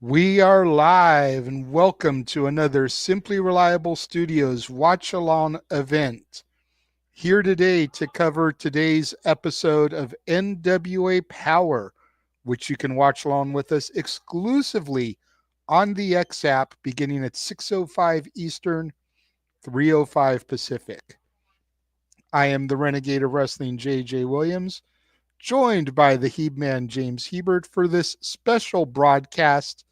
We are live and welcome to another Simply Reliable Studios watch along event. Here today to cover today's episode of NWA Powerrr, which you can watch along with us exclusively on the X app beginning at 6:05 Eastern, 3:05 Pacific. I am the Renegade of Wrestling JJ Williams, joined by the Heebman James Hebert for this special broadcast.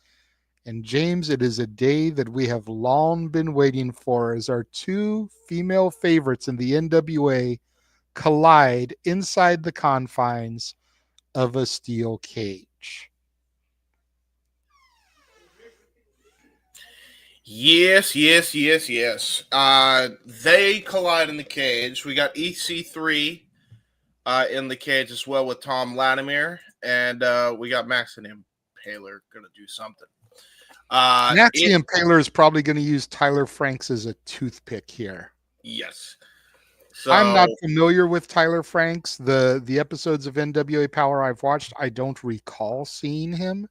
And James, it is a day that we have long been waiting for as our two female favorites in the NWA collide inside the confines of a steel cage. Yes. They collide in the cage. We got EC3 in the cage as well with Thom Latimer, and we got Max and Impaler gonna do something. Nancy Impaler is probably going to use Tyler Franks as a toothpick here. Yes. I'm not familiar with Tyler Franks. The episodes of NWA Powerrr I've watched, I don't recall seeing him.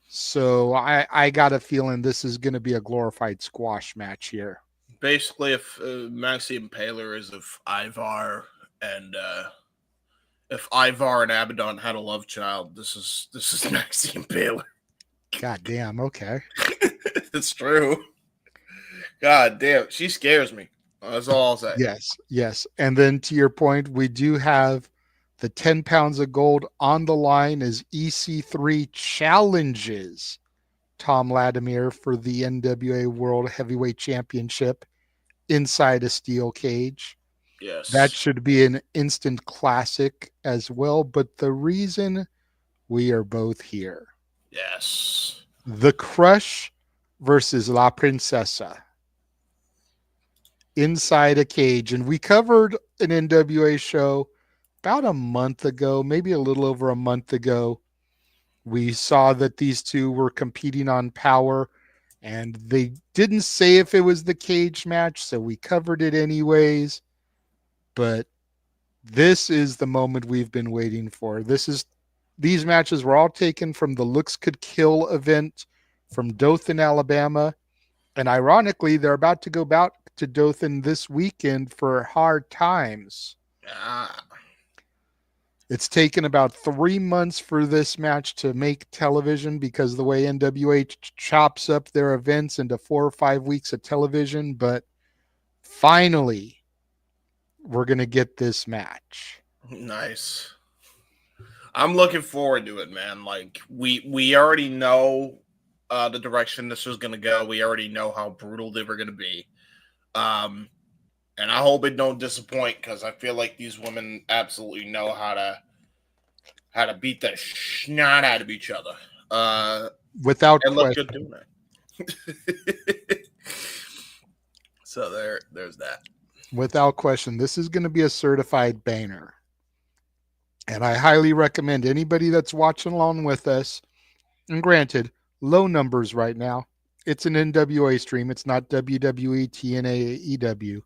So I got a feeling this is going to be a glorified squash match here. Basically, if Maxi Impaler is if Ivar and Abaddon had a love child, this is Maxi Impaler. God damn, okay. It's true. God damn, she scares me. That's all I'll say. Yes. And then to your point, we do have the 10 pounds of gold on the line as EC3 challenges Thom Latimer for the NWA World Heavyweight Championship inside a steel cage. Yes. That should be an instant classic as well. But the reason we are both here. Yes. The Crush versus La Princesa inside a cage. And we covered an NWA show about a month ago, maybe a little over a month ago. We saw that these two were competing on Powerrr, and they didn't say if it was the cage match, so we covered it anyways. But this is the moment we've been waiting for. These matches were all taken from the Looks Could Kill event from Dothan, Alabama. And ironically, they're about to go back to Dothan this weekend for Hard Times. It's taken about 3 months for this match to make television because the way NWA chops up their events into 4 or 5 weeks of television. But finally, we're going to get this match. Nice. I'm looking forward to it, man. Like we already know the direction this was going to go. We already know how brutal they were going to be. And I hope it don't disappoint because I feel like these women absolutely know how to beat the snot out of each other. Without and question. Look good doing it. So there's that. Without question, this is going to be a certified banger. And I highly recommend anybody that's watching along with us, and granted, low numbers right now. It's an NWA stream. It's not WWE, TNA, EW.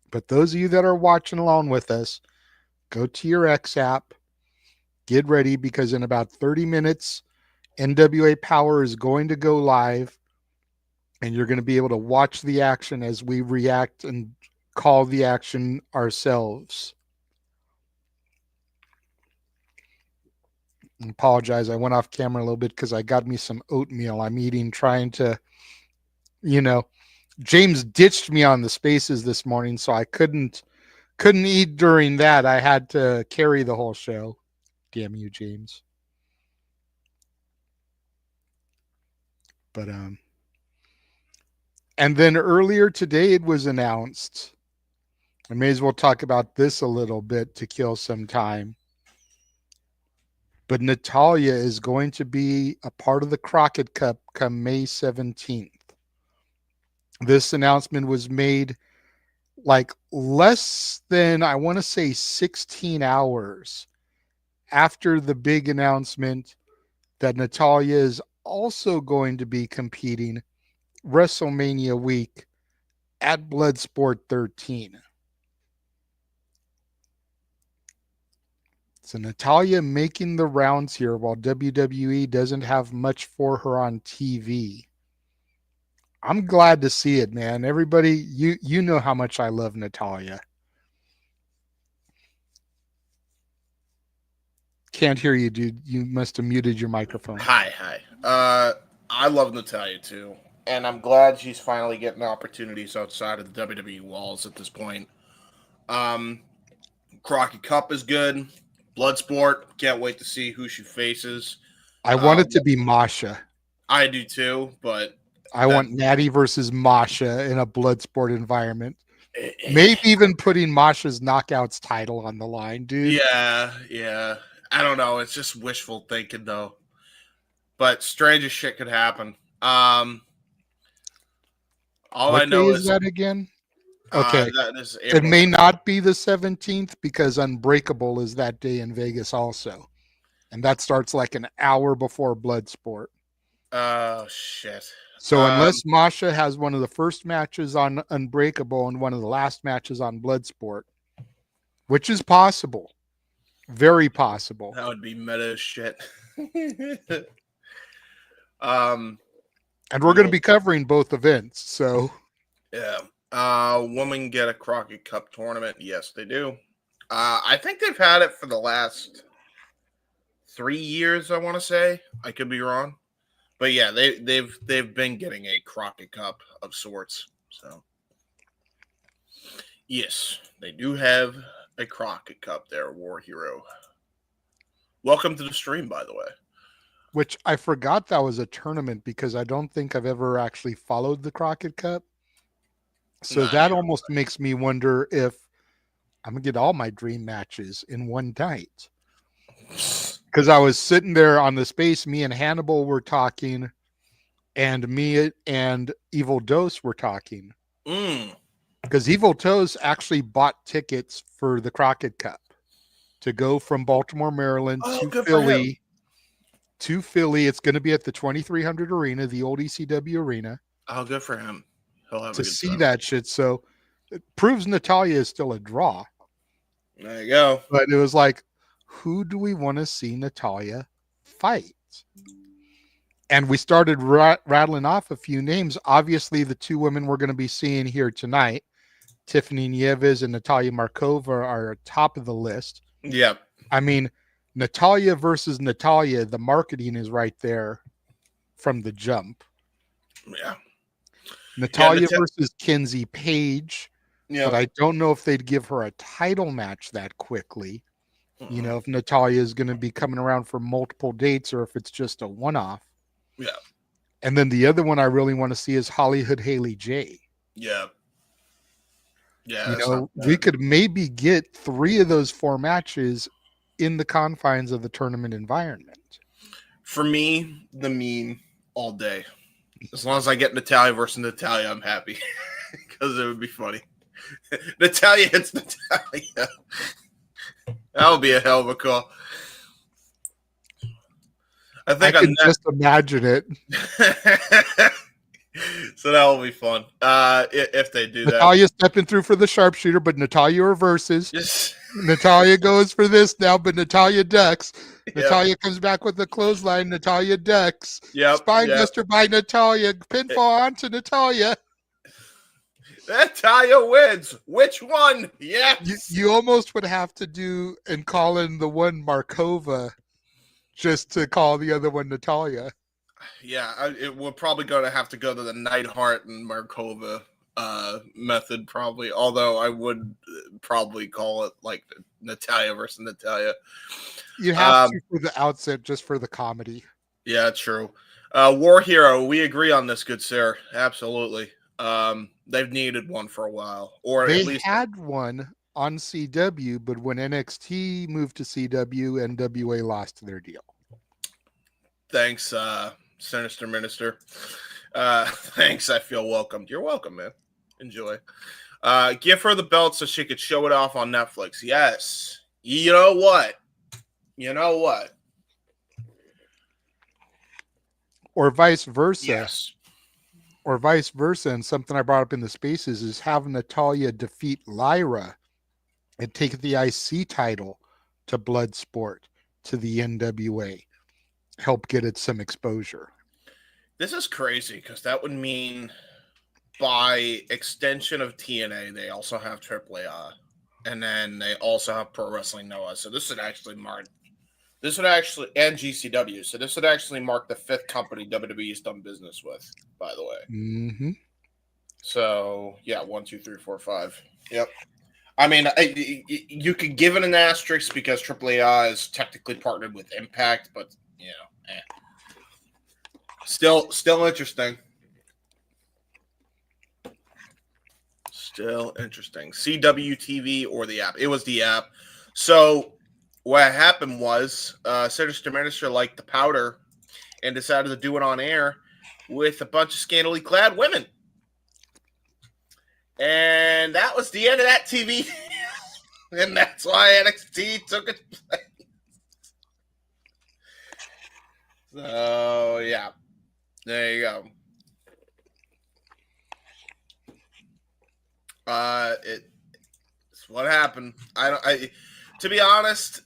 But those of you that are watching along with us, go to your X app, get ready because in about 30 minutes, NWA Powerrr is going to go live, and you're going to be able to watch the action as we react and call the action ourselves. I apologize. I went off camera a little bit because I got me some oatmeal. I'm eating, trying to, James ditched me on the spaces this morning, so I couldn't eat during that. I had to carry the whole show. Damn you, James. But and then earlier today it was announced. I may as well talk about this a little bit to kill some time. But Natalia is going to be a part of the Crockett Cup come May 17th. This announcement was made like less than, I want to say, 16 hours after the big announcement that Natalia is also going to be competing WrestleMania week at Bloodsport 13. So Natalia making the rounds here while WWE doesn't have much for her on TV. I'm glad to see it, man. Everybody, you know how much I love Natalia. Can't hear you, dude. You must have muted your microphone. Hi. I love Natalia too, and I'm glad she's finally getting opportunities outside of the WWE walls at this point. Um, Crockett Cup is good. Bloodsport, can't wait to see who she faces. I want it to be Masha. I do too, but I want Natty versus Masha in a Bloodsport environment. Maybe even putting Masha's Knockouts title on the line, dude. Yeah. I don't know. It's just wishful thinking, though. But strangest shit could happen. All What I know day is that again? Okay. that is It April. may not be the 17th because Unbreakable is that day in Vegas also. And that starts like an hour before Bloodsport. Oh, shit. So unless Masha has one of the first matches on Unbreakable and one of the last matches on Bloodsport, which is possible, very possible. That would be meta as shit. And we're going to be covering both events, so yeah. Women get a Crockett Cup tournament. Yes, they do. I think they've had it for the last 3 years. I want to say. I could be wrong, but yeah, they've been getting a Crockett Cup of sorts. So yes, they do have a Crockett Cup there, War Hero. Welcome to the stream, by the way. Which I forgot that was a tournament because I don't think I've ever actually followed the Crockett Cup. So that almost makes me wonder if I'm going to get all my dream matches in one night. Because I was sitting there on the space, me and Hannibal were talking, and me and Evil Dose were talking. Because Evil Dose actually bought tickets for the Crockett Cup to go from Baltimore, Maryland to Philly. To Philly. It's going to be at the 2300 Arena, the old ECW Arena. Oh, good for him. He'll have to see that shit. So it proves Natalia is still a draw. There you go. But it was like, who do we want to see Natalia fight? And we started rattling off a few names. Obviously, the two women we're going to be seeing here tonight, Tiffany Nieves and Natalia Markova, are top of the list. Yep. I mean, Natalia versus Natalia, the marketing is right there from the jump. Yeah. Natalia versus Kenzie Page. Yeah. But I don't know if they'd give her a title match that quickly. You know, if Natalia is going to be coming around for multiple dates or if it's just a one-off. Yeah. And then the other one I really want to see is Hollywood Haley J. Yeah. Yeah. You know, we could maybe get 3 of those 4 matches in the confines of the tournament environment. For me, the meme all day. As long as I get Natalia versus Natalia, I'm happy. Because it would be funny. Natalia hits Natalia. That would be a hell of a call. I can just imagine it. So that will be fun. If they do that. Natalia stepping through for the sharpshooter, but Natalia reverses. Yes. Natalia goes for this now, but Natalia ducks. Yep. Natalia comes back with the clothesline. Natalia ducks. Yep. Spinebuster by Natalia. Pinfall onto Natalia. Natalia wins. Which one? Yes. You almost would have to do and call in the one Markova just to call the other one Natalia. Yeah, we're probably going to have to go to the Neidhart and Markova method, probably. Although I would probably call it like Natalia versus Natalia. You have to for the outset, just for the comedy. Yeah, true. War Hero, we agree on this, good sir. Absolutely. They've needed one for a while, or they at least had one on CW, but when NXT moved to CW, NWA lost their deal. Thanks, Sinister Minister. Thanks. I feel welcomed. You're welcome, man. Enjoy. Give her the belt so she could show it off on Netflix. Yes. You know what? Or vice versa. Yes. Or vice versa. And something I brought up in the spaces is have Natalia defeat Lyra and take the IC title to Bloodsport, to the NWA, help get it some exposure. This is crazy because that would mean, by extension of TNA, they also have AAA, and then they also have Pro Wrestling Noah. So this would actually and GCW. So this would actually mark the 5th company WWE's done business with, by the way. Mm-hmm. So yeah, 1, 2, 3, 4, 5. Yep. I mean, you could give it an asterisk because AAA is technically partnered with Impact, but still interesting. Still interesting. CWTV or the app? It was the app. So what happened was, Sinister Minister liked the powder and decided to do it on air with a bunch of scantily clad women. And that was the end of that TV. And that's why NXT took its place. So, yeah. There you go. It's what happened. To be honest,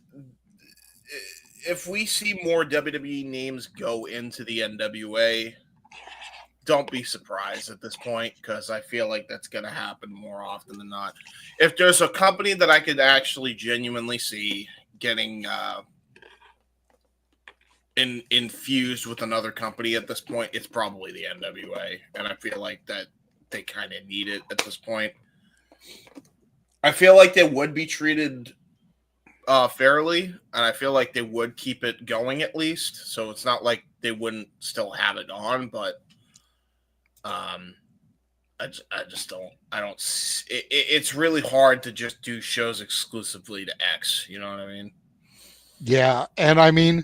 if we see more WWE names go into the NWA, don't be surprised at this point, because I feel like that's going to happen more often than not. If there's a company that I could actually genuinely see getting infused with another company at this point, it's probably the NWA, and I feel like that they kind of need it at this point. I feel like they would be treated fairly, and I feel like they would keep it going at least. So it's not like they wouldn't still have it on, but I just don't. It's really hard to just do shows exclusively to X. You know what I mean? Yeah, and I mean,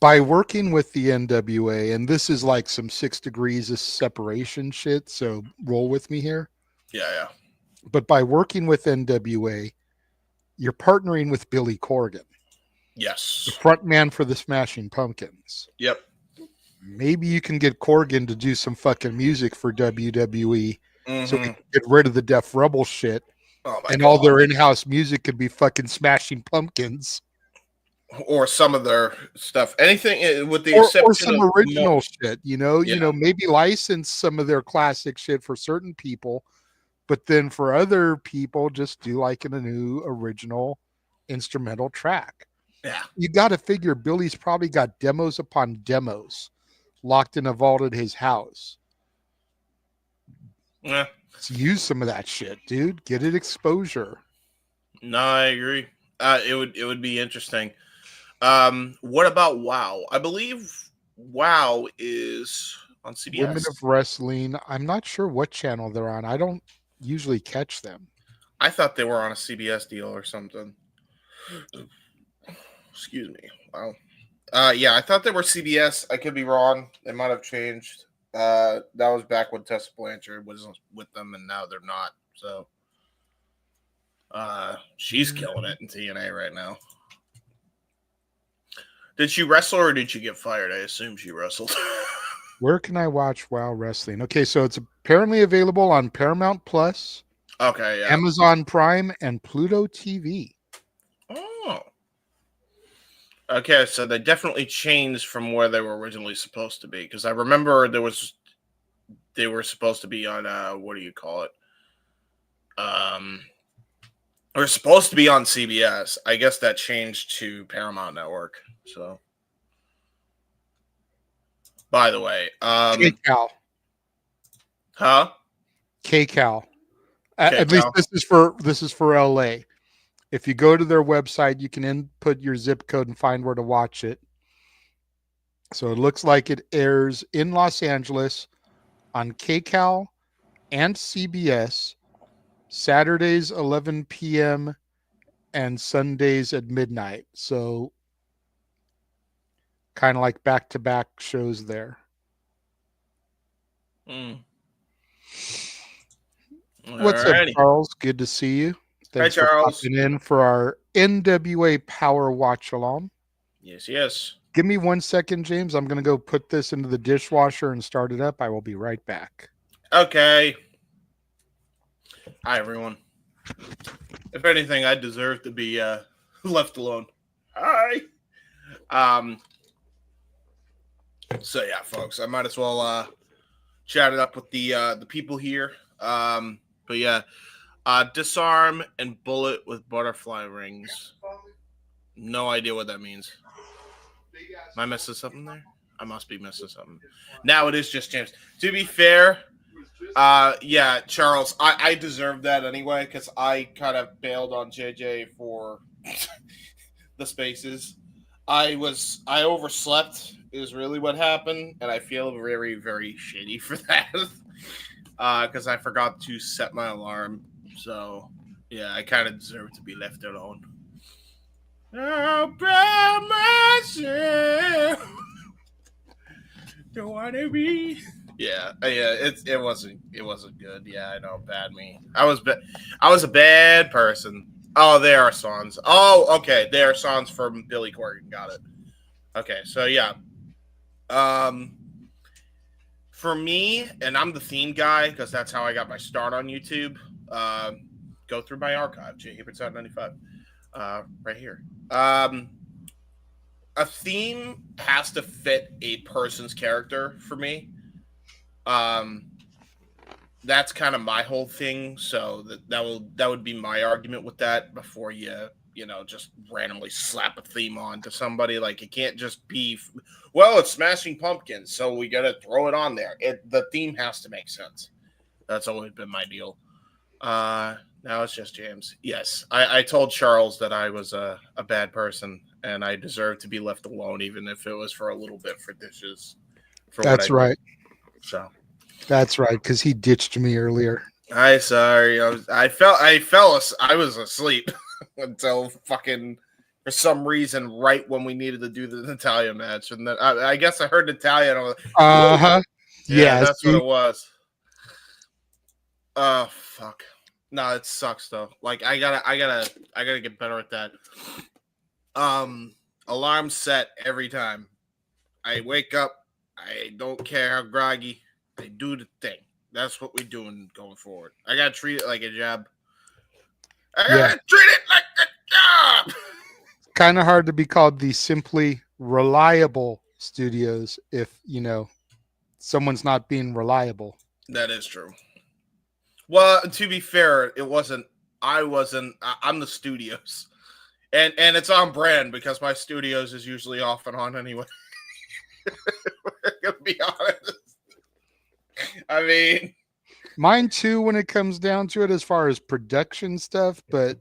by working with the NWA, and this is like some 6 degrees of separation shit, so roll with me here. Yeah. But by working with NWA, you're partnering with Billy Corgan. Yes. The front man for the Smashing Pumpkins. Yep. Maybe you can get Corgan to do some fucking music for WWE, so we Mm-hmm. can get rid of the Def Rebel shit, Oh my and God. all their in-house music could be fucking Smashing Pumpkins. Or some of their stuff. Anything with the Or exception some of original shit, you know, Yeah. maybe license some of their classic shit for certain people, but then for other people, just do like in a new original instrumental track. Yeah. You got to figure Billy's probably got demos upon demos locked in a vault at his house. Yeah. Let's use some of that shit, dude. Get it exposure. No, I agree. It would be interesting. What about WoW? I believe WoW is on CBS. Women of Wrestling. I'm not sure what channel they're on. I don't usually catch them. I thought they were on a CBS deal or something. Excuse me. Wow. Yeah, I thought they were CBS. I could be wrong. They might have changed. That was back when Tessa Blanchard was with them, and now they're not. So, she's killing it in TNA right now. Did she wrestle or did she get fired? I assume she wrestled. Where can I watch WoW Wrestling? Okay, so it's apparently available on Paramount Plus, Okay, yeah. Amazon Prime, and Pluto TV. Oh. Okay, so they definitely changed from where they were originally supposed to be, because I remember they were supposed to be on what do you call it? They were supposed to be on CBS. I guess that changed to Paramount Network. So, by the way, KCAL. huh? KCAL. At least this is for LA. If you go to their website, you can input your zip code and find where to watch it. So it looks like it airs in Los Angeles on KCAL and CBS Saturdays 11 p.m. and Sundays at midnight. So kind of like back-to-back shows there. What's up, Charles? Good to see you. Thanks Hi, Charles. For popping in for our NWA Powerrr watch along. Yes. Give me 1 second, James. I'm going to go put this into the dishwasher and start it up. I will be right back. Okay. Hi, everyone. If anything, I deserve to be left alone. Hi. Um. So yeah, folks, I might as well chat it up with the people here. But yeah, disarm and bullet with butterfly rings. No idea what that means. Am I missing something there? I must be missing something. Now it is just James. To be fair, yeah, Charles, I deserve that anyway because I kind of bailed on JJ for the spaces. I overslept is really what happened, and I feel very very shitty for that because I forgot to set my alarm. So yeah, I kind of deserve to be left alone. Oh, by myself. Don't want to be. Yeah, yeah. It wasn't good. Yeah, I know. Bad me. I was a bad person. Oh, there are songs. Oh, okay. There are songs from Billy Corgan. Got it. Okay, so yeah. Um, for me, and I'm the theme guy because that's how I got my start on YouTube. Go through my archive, J. Hibbert 95, right here. A theme has to fit a person's character for me. Um, that's kind of my whole thing. So that would be my argument with that. Before you know just randomly slap a theme on to somebody, like it can't just be, well, it's Smashing Pumpkins, so we got to throw it on there. The theme has to make sense. That's always been my deal. Now it's just James. Yes, I told Charles that I was a bad person and I deserved to be left alone, even if it was for a little bit for dishes. For what I That's did. right. So That's right, because he ditched me earlier. I sorry. I was asleep until fucking for some reason right when we needed to do the Natalia match, and then I guess I heard Natalia and I was like, Uh-huh. yeah, Yeah, that's what it was. Oh fuck. No, it sucks though. Like I gotta get better at that. Alarm set every time. I wake up. I don't care how groggy. I do the thing. That's what we're doing going forward. I gotta treat it like a job. I gotta treat it like a job. Kind of hard to be called the simply reliable studios if, someone's not being reliable. That is true. Well, to be fair, it wasn't. I wasn't. I'm the studios, and it's on brand because my studios is usually off and on anyway. We're gonna be honest. I mean, mine too when it comes down to it as far as production stuff, but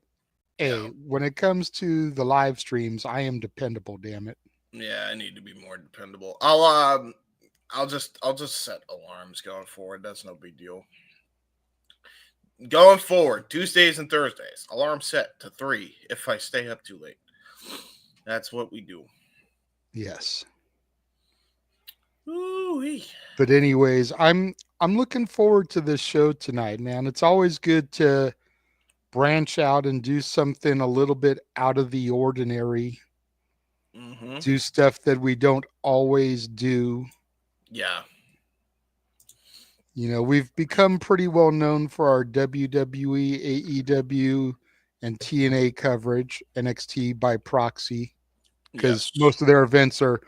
hey, when it comes to the live streams, I am dependable, damn it. Yeah, I need to be more dependable. I'll just set alarms going forward. That's no big deal. Going forward, Tuesdays and Thursdays, alarm set to 3 if I stay up too late. That's what we do. Yes. Ooh-wee. But anyways, I'm looking forward to this show tonight, man. It's always good to branch out and do something a little bit out of the ordinary. Mm-hmm. Do stuff that we don't always do. Yeah. We've become pretty well known for our WWE, AEW, and TNA coverage, NXT by proxy, because most of their events are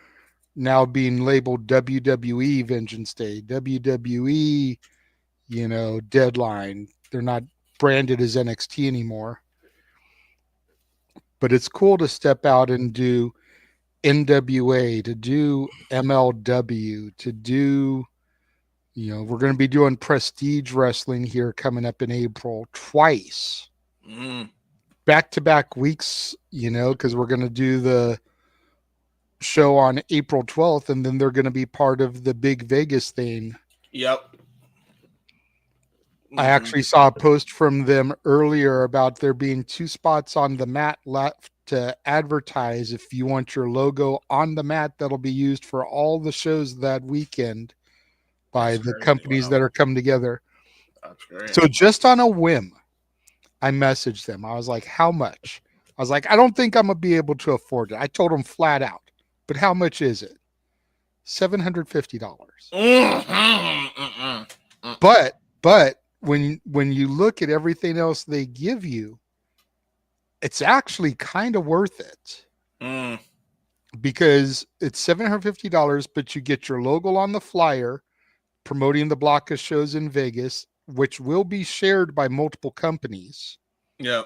now being labeled WWE Vengeance Day, WWE, Deadline. They're not branded as NXT anymore. But it's cool to step out and do NWA, to do MLW, to do, we're going to be doing Prestige Wrestling here coming up in April twice. Back-to-back weeks, because we're going to do the show on April 12th, and then they're going to be part of the big Vegas thing. Yep. I actually saw a post from them earlier about there being 2 spots on the mat left to advertise if you want your logo on the mat that'll be used for all the shows that weekend by the companies that are coming together. That's great. So just on a whim, I messaged them. I was like, how much? I was like, I don't think I'm going to be able to afford it. I told them flat out. But how much is it? $750. But when you look at everything else they give you, It's actually kind of worth it Mm, because it's $750, but you get your logo on the flyer promoting the block of shows in Vegas, which will be shared by multiple companies. yeah.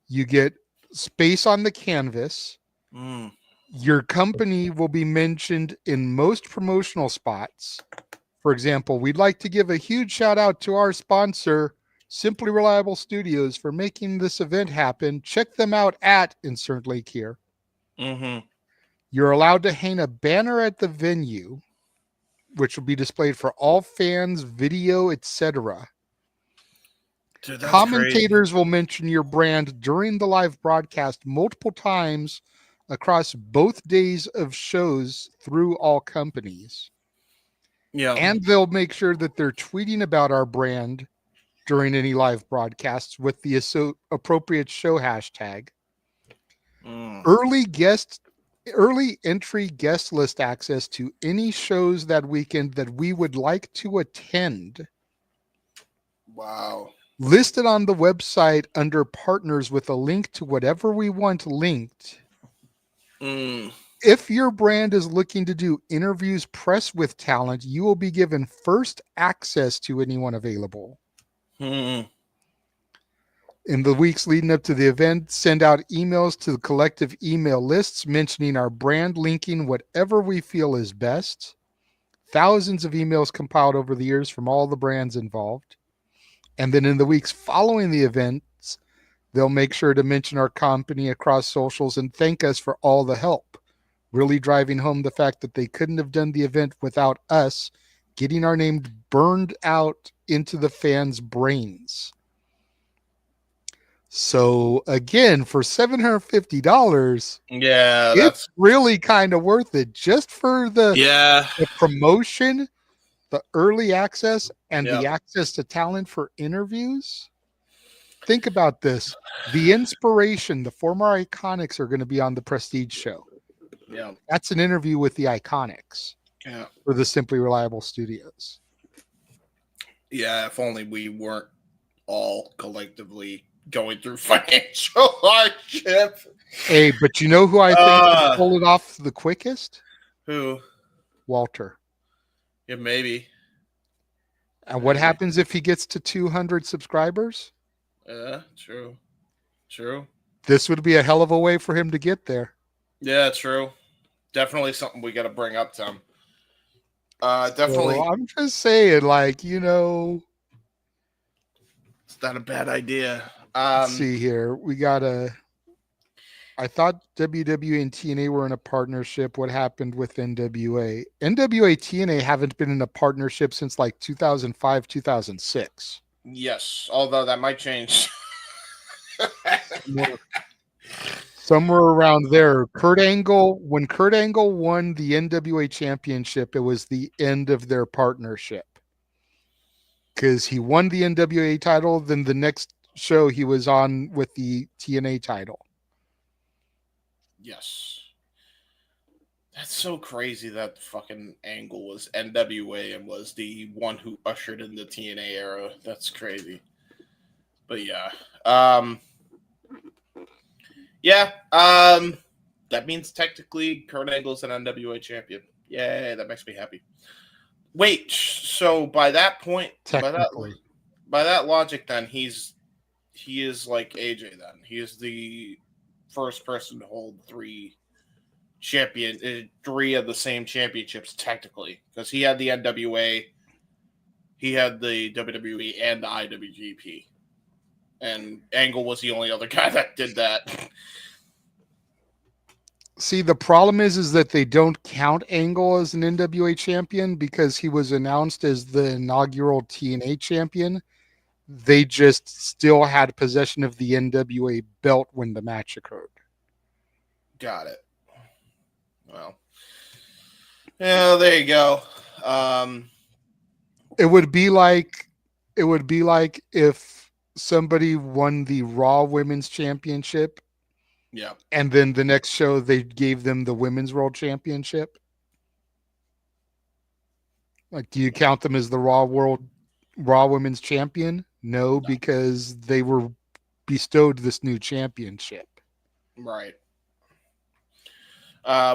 You get space on the canvas. Mm, Your company will be mentioned in most promotional spots. For example, we'd like to give a huge shout out to our sponsor, Simply Reliable Studios, for making this event happen. Check them out at insert link here. mm-hmm. You're allowed to hang a banner at the venue, which will be displayed for all fans, video, etc. Dude, that's crazy. Commentators will mention your brand during the live broadcast multiple times across both days of shows through all companies. Yeah. And they'll make sure that they're tweeting about our brand during any live broadcasts with the appropriate show hashtag. Mm, Early guest early entry guest list access to any shows that weekend that we would like to attend wow. listed on the website under partners with a link to whatever we want linked. Mm, If your brand is looking to do interviews press with talent, you will be given first access to anyone available. mm, In the weeks leading up to the event, send out emails to the collective email lists mentioning our brand, linking whatever we feel is best. Thousands of emails compiled over the years from all the brands involved. And then in the weeks following the events, they'll make sure to mention our company across socials and thank us for all the help, really driving home the fact that they couldn't have done the event without us getting our name burned out into the fans' brains. So again, for $750, yeah, it's that's really kind of worth it just for yeah. the promotion, the early access, and Yeah. the access to talent for interviews. Think about this. The inspiration, the former Iconics are going to be on the Prestige show. Yeah. That's an interview with the Iconics Yeah. for the Simply Reliable Studios. Yeah, if only we weren't all collectively going through financial hardship. Hey, but you know who I think could Uh pull it off the quickest? who? Walter. Yeah, maybe. And what Maybe. happens if he gets to 200 subscribers? Yeah, true. True. This would be a hell of a way for him to get there. Yeah, true. Definitely something we gotta bring up to him. So Definitely I'm just saying, it's not a bad idea. let's see here. I thought WWE and TNA were in a partnership. What happened with NWA? NWA, TNA haven't been in a partnership since like 2005, 2006. Yes, although that might change. Somewhere, somewhere around there. When Kurt Angle won the NWA championship, it was the end of their partnership. Because he won the NWA title, then the next show he was on with the TNA title. Yes. That's so crazy that fucking Angle was NWA and was the one who ushered in the TNA era. That's crazy. But yeah. Yeah. That means technically Kurt Angle's an NWA champion. Yeah, that makes me happy. Wait, so by that point, Technically. by that logic, then he is like AJ. Then he is the first person to hold three of the same championships technically, because he had the NWA, he had the WWE, and the IWGP, and Angle was the only other guy that did that. See, the problem is that they don't count Angle as an NWA champion because he was announced as the inaugural TNA champion. They just still had possession of the NWA belt when the match occurred. Got it. Well, yeah, there you go. It would be like if somebody won the Raw Women's Championship Yeah. and then the next show they gave them the Women's World Championship. Like, do you count them as the Raw Women's Champion? No, because they were bestowed this new championship. Right.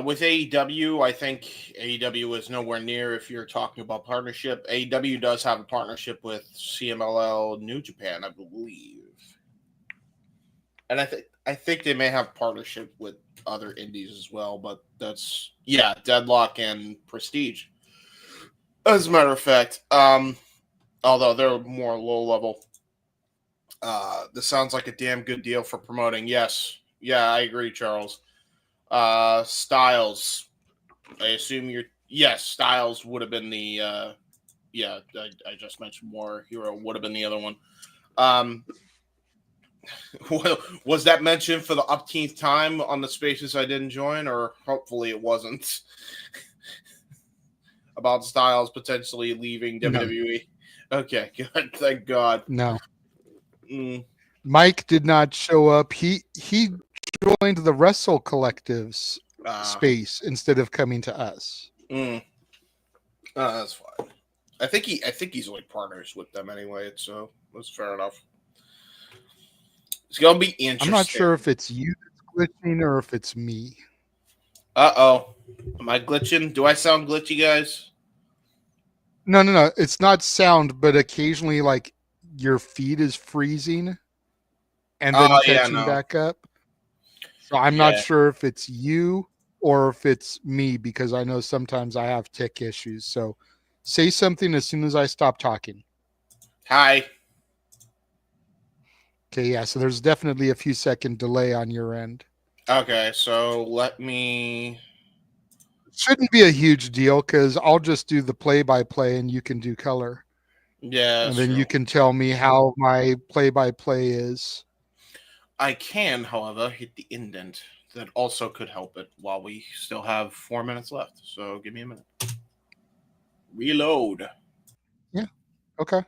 With AEW, I think AEW is nowhere near if you're talking about partnership. AEW does have a partnership with CMLL New Japan, I believe. And I think they may have partnership with other indies as well, but that's Deadlock and Prestige. As a matter of fact, although they're more low level. This sounds like a damn good deal for promoting. Yes. Yeah, I agree, Charles. Styles. I assume you're. Yes, Styles would have been the. I just mentioned War Hero would have been the other one. Um, was that mentioned for the upteenth time on the spaces I didn't join, or hopefully it wasn't about Styles potentially leaving No, WWE? Okay, good. Thank God. no. Mm, Mike did not show up. He joined the Wrestle Collective's uh, space instead of coming to us. mm, that's fine. I think he's like partners with them anyway, so that's fair enough. It's gonna be I'm not interesting. sure if it's you that's glitching or if it's me. Oh, am I glitching? Do I sound glitchy, guys? No, no, no. It's not sound, but occasionally, like your feed is freezing and then Oh yeah, catching no, back up. So I'm not yeah. sure if it's you or if it's me because I know sometimes I have tick issues. So say something as soon as I stop talking. Hi. Okay, yeah. So there's definitely a few second delay on your end. Okay, so let me. Shouldn't be a huge deal because I'll just do the play by play and you can do color. Yeah, And that's then true. you can tell me how my play by play is. I can, however, hit the indent. That also could help it while we still have 4 minutes left. So give me a minute. Reload. Yeah. Okay.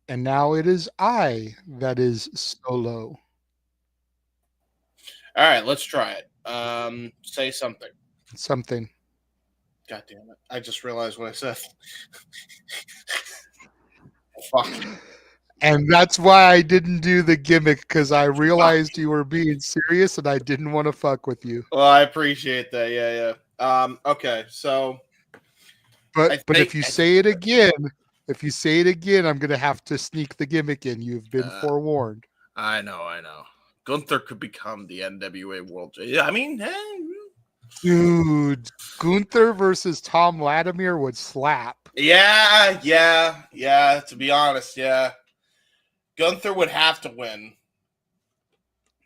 And now it is I that is solo. All right, let's try it. Say something. Something. God damn it! I just realized what I said. Fuck. And that's why I didn't do the gimmick because I realized you were being serious and I didn't want to fuck with you. Well, I appreciate that. Yeah, yeah. Okay, so But I but think if you say it again, I'm gonna have to sneak the gimmick in. You've been forewarned. I know, I know. Gunther could become the NWA World. Yeah, I mean, Dude, Gunther versus Thom Latimer would slap. yeah. To be honest, yeah, Gunther would have to win.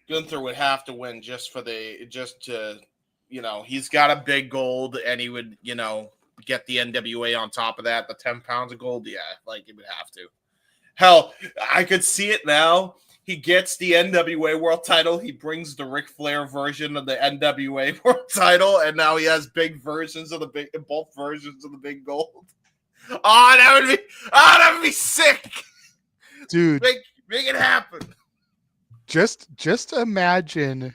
Gunther would have to win just to, he's got a big gold, and he would, get the NWA on top of that, the 10 pounds of gold. Yeah, like he would have to. Hell, I could see it now. He gets the NWA World Title. He brings the Ric Flair version of the NWA World Title, and now he has both versions of the big gold. Oh, that would be sick, Dude, make it happen. just imagine,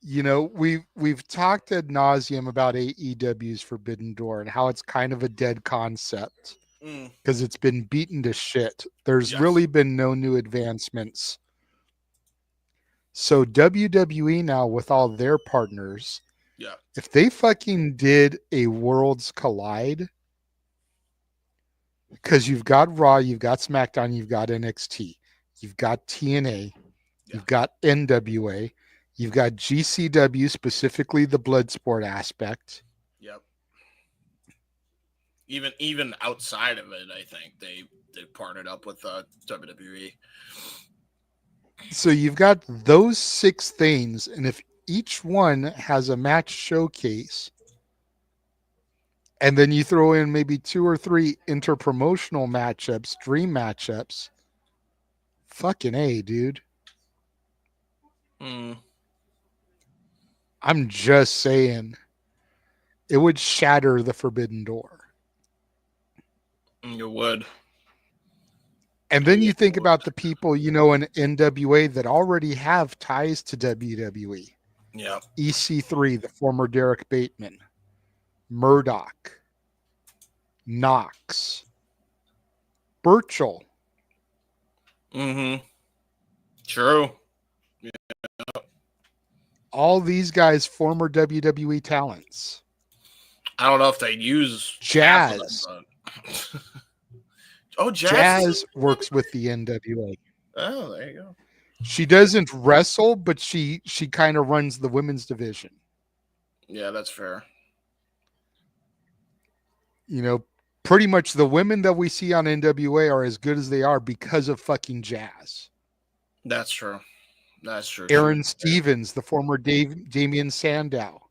we've talked ad nauseum about AEW's Forbidden Door and how it's kind of a dead concept because it's been beaten to shit. There's really been no new advancements. So WWE now with all their partners, if they fucking did a Worlds Collide, because you've got Raw, you've got SmackDown, you've got NXT, you've got TNA, you've got NWA, you've got GCW, specifically the Bloodsport aspect. Yep. Even outside of it, I think they partnered up with WWE. So you've got those 6 things, and if each one has a match showcase, and then you throw in maybe 2 or 3 interpromotional matchups, dream matchups, fucking A, dude. I'm just saying, it would shatter the Forbidden Door. It would. And then you think about the people, in NWA that already have ties to WWE. Yeah. EC3, the former Derek Bateman, Murdoch, Knox, Burchell. Mm-hmm. True. All these guys, former WWE talents. I don't know if they'd use half of them, Jazz. but oh, Jazz is Jazz in works WWE? with the NWA. Oh, there you go. She doesn't wrestle, but she kind of runs the women's division. Yeah, that's fair. You know, pretty much the women that we see on NWA are as good as they are because of fucking Jazz. That's true. That's true. Aaron Stevens, the former Damian Sandow.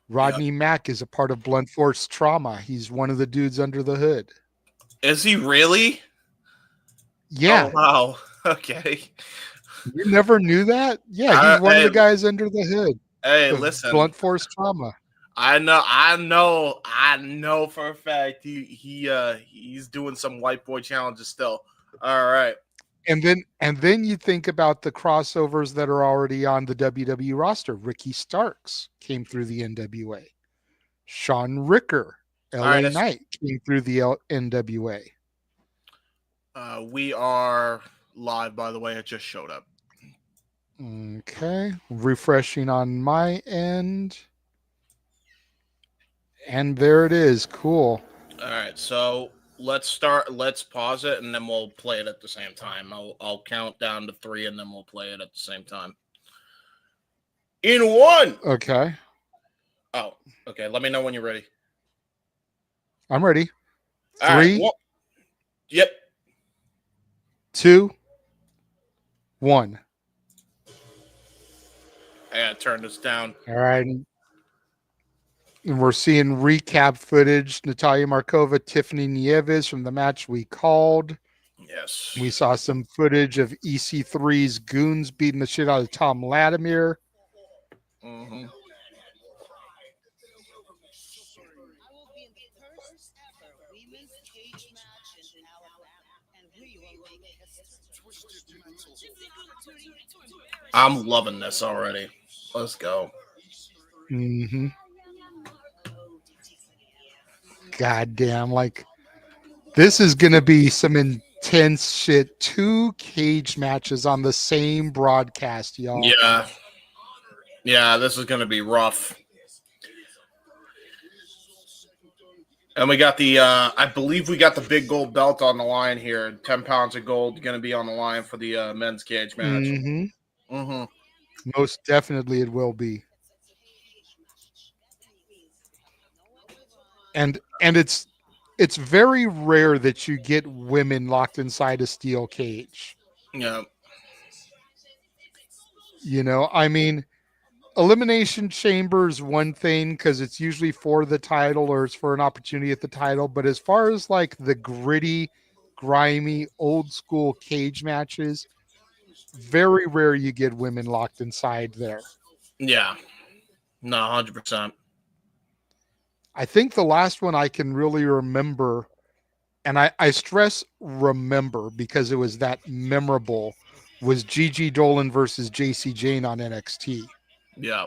Yep. Rodney Mack is a part of Blunt Force Trauma. He's one of the dudes under the hood. Is he really? Yeah. Oh wow. Okay. You never knew that? Yeah, he's one of Hey, the guys under the hood hey, of listen. Blunt Force Trauma. I know for a fact he's doing some white boy challenges still. All right. And then you think about the crossovers that are already on the WWE roster. Ricky Starks came through the NWA. Sean Ricker, All right. LA Knight came through the NWA. We are live, by the way. It just showed up. Okay, refreshing on my end. And there it is. Cool. All right, so let's start. Let's pause it, and then we'll play it at the same time. I'll count down to 3, and then we'll play it at the same time. In 1. Okay. Oh, okay. Let me know when you're ready. I'm ready. All right. 3, Yep. 2, 1. I gotta turn this down. All right. And we're seeing recap footage. Natalia Markova, Tiffany Nieves from the match we called. Yes. We saw some footage of EC3's goons beating the shit out of Thom Latimer. Mm-hmm. I'm loving this already. Let's go. Mm-hmm. Goddamn, like this is gonna be some intense shit. 2 cage matches on the same broadcast, y'all. Yeah, this is gonna be rough. And we got the, I believe we got the big gold belt on the line here. 10 pounds of gold going to be on the line for the men's cage match. Mm-hmm. Mm-hmm. Most definitely it will be. And it's very rare that you get women locked inside a steel cage. Yeah. You know, I mean, Elimination Chamber is one thing because it's usually for the title or it's for an opportunity at the title. But as far as like the gritty, grimy, old school cage matches, very rare you get women locked inside there. Yeah. No, 100%. I think the last one I can really remember, and I stress remember because it was that memorable, was Gigi Dolan versus JC Jane on NXT. Yeah.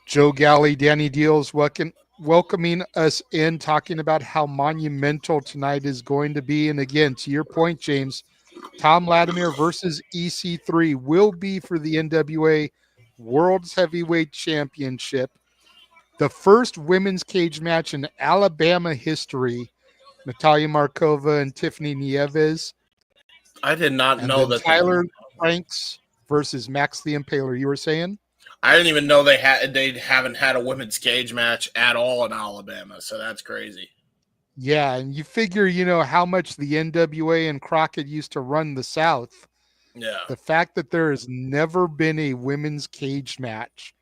Joe Galley, Danny Deals welcoming us in, talking about how monumental tonight is going to be. And again, to your point, James, Thom Latimer versus EC3 will be for the NWA World's Heavyweight Championship. The first women's cage match in Alabama history. Natalia Markova and Tiffany Nieves. I did not And know then that Tyler Franks versus Max the Impaler. You were saying? I didn't even know they haven't had a women's cage match at all in Alabama, so that's crazy. Yeah, and you figure, you know, how much the NWA and Crockett used to run the South. Yeah. The fact that there has never been a women's cage match.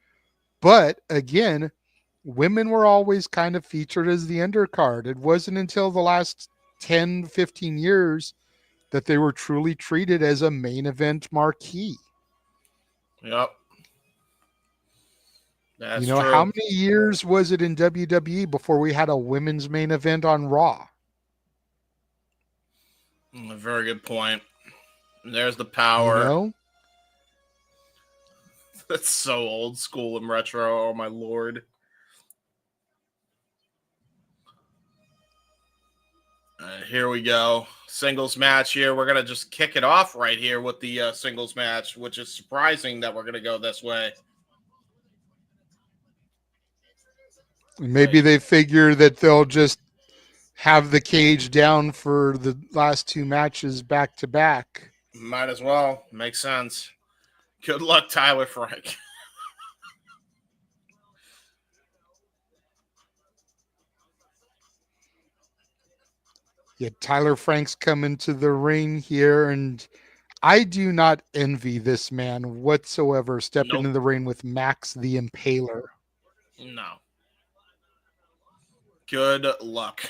But again, women were always kind of featured as the undercard. It wasn't until the last 10, 15 years that they were truly treated as a main event marquee. Yep. That's you know, true. how many years was it in WWE before we had a women's main event on Raw? A very good point. There's the power. You know? That's so old school and retro. Oh my lord. Here we go. Singles match here. We're going to just kick it off right here with the singles match, which is surprising that we're going to go this way. Maybe they figure that they'll just have the cage down for the last two matches back to back. Might as well. Makes sense. Good luck, Tyler Frank. Yeah, Tyler Frank's coming to the ring here, and I do not envy this man whatsoever stepping Nope. in the ring with Max the Impaler. No. Good luck.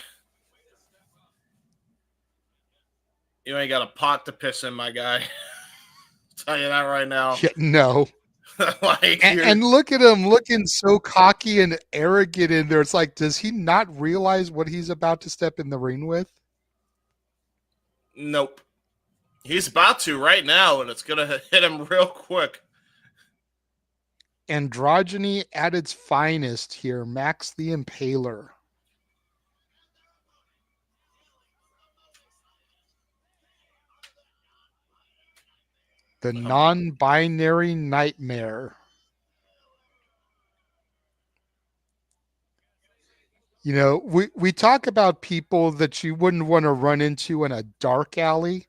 You ain't got a pot to piss in, my guy. I'll tell you that right now. Yeah, no. Like, and look at him looking so cocky and arrogant in there. It's like, does he not realize what he's about to step in the ring with? Nope. He's about to right now, and it's going to hit him real quick. Androgyny at its finest here. Max the Impaler. The non-binary nightmare. You know, we talk about people that you wouldn't want to run into in a dark alley.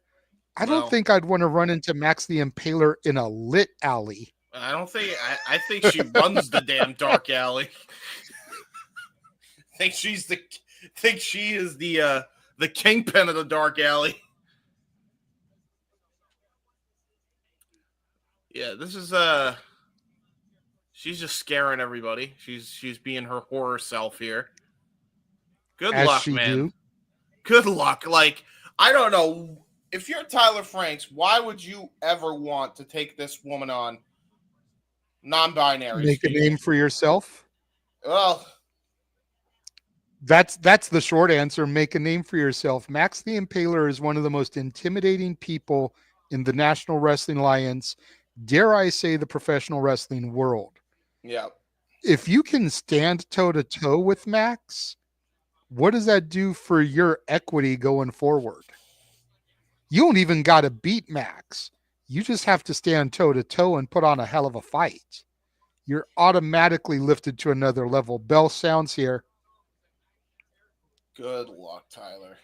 I don't think I'd want to run into Max the Impaler in a lit alley. I don't think I think she runs the damn dark alley. think she is the kingpin of the dark alley. Yeah, this is she's just scaring everybody. She's being her horror self here. Good luck, man. Good luck. Like, I don't know. If you're Tyler Franks, why would you ever want to take this woman on? Non-binary. Make a name for yourself? Well, that's the short answer. Make a name for yourself. Max the Impaler is one of the most intimidating people in the National Wrestling Alliance, dare I say the professional wrestling world. Yeah. If you can stand toe-to-toe with Max, what does that do for your equity going forward? You don't even got to beat Max. You just have to stand toe-to-toe and put on a hell of a fight. You're automatically lifted to another level. Bell sounds here. Good luck, Tyler.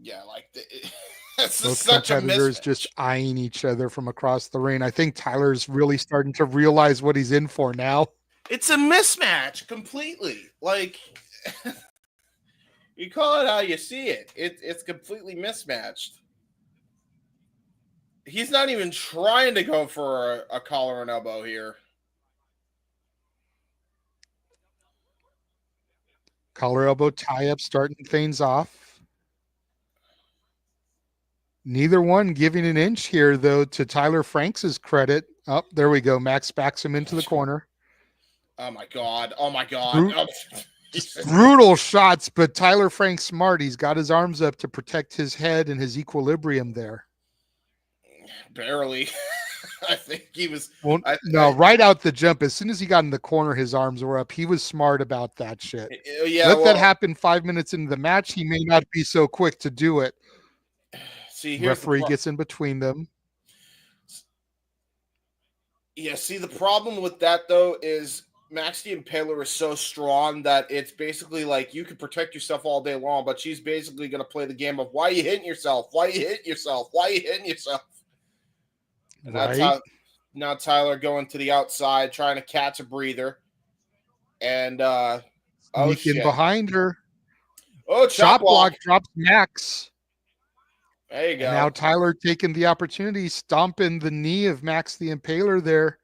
Yeah, like this is such a competitors just eyeing each other from across the ring. I think Tyler's really starting to realize what he's in for now. It's a mismatch completely. Like, you call it how you see it. It's completely mismatched. He's not even trying to go for a collar and elbow here. Collar elbow tie-up starting things off. Neither one giving an inch here, though, to Tyler Franks' credit. Oh, there we go. Max backs him into the corner. Oh, my God. Oh, my God. Brutal shots, but Tyler Frank's smart. He's got his arms up to protect his head and his equilibrium there. Barely. I think he was. Well, right out the jump, as soon as he got in the corner, his arms were up. He was smart about that shit. Yeah, Let that happen 5 minutes into the match. He may not be so quick to do it. See, referee gets in between them. Yeah, see, the problem with that, though, is Max the Impaler is so strong that it's basically like you can protect yourself all day long, but she's basically going to play the game of why are you hitting yourself? Why are you hitting yourself? Why are you hitting yourself? And right. Now Tyler going to the outside, trying to catch a breather. And, sneaking behind her. Oh, chop block drops Max. There you go. And now Tyler taking the opportunity, stomping the knee of Max the Impaler there.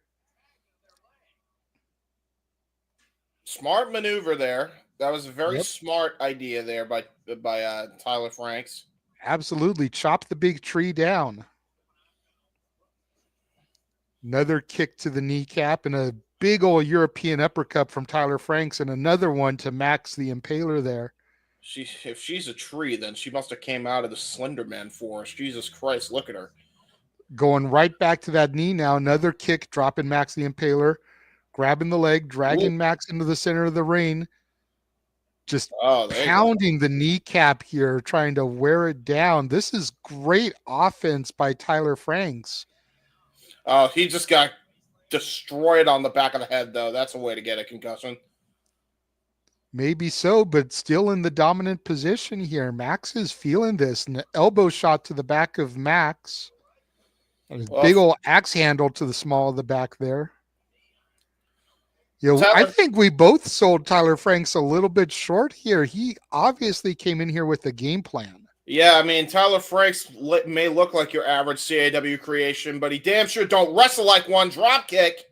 Smart maneuver there. That was a very smart idea there by Tyler Franks. Absolutely. Chop the big tree down. Another kick to the kneecap and a big old European uppercut from Tyler Franks and another one to Max the Impaler there. If she's a tree, then she must have came out of the Slender Man forest. Jesus Christ, look at her. Going right back to that knee now. Another kick, dropping Max the Impaler. grabbing the leg, Ooh. dragging Max into the center of the ring, just Oh, there you go. pounding the kneecap here, trying to wear it down. This is great offense by Tyler Franks. Oh, he just got destroyed on the back of the head, though. That's a way to get a concussion. Maybe so, but still in the dominant position here. Max is feeling this. And the elbow shot to the back of Max. And a Well, big old axe handle to the small of the back there. I Tyler, think we both sold Tyler Franks a little bit short here. He obviously came in here with a game plan. yeah, I mean, Tyler Franks may look like your average CAW creation, but he damn sure don't wrestle like one. Drop kick.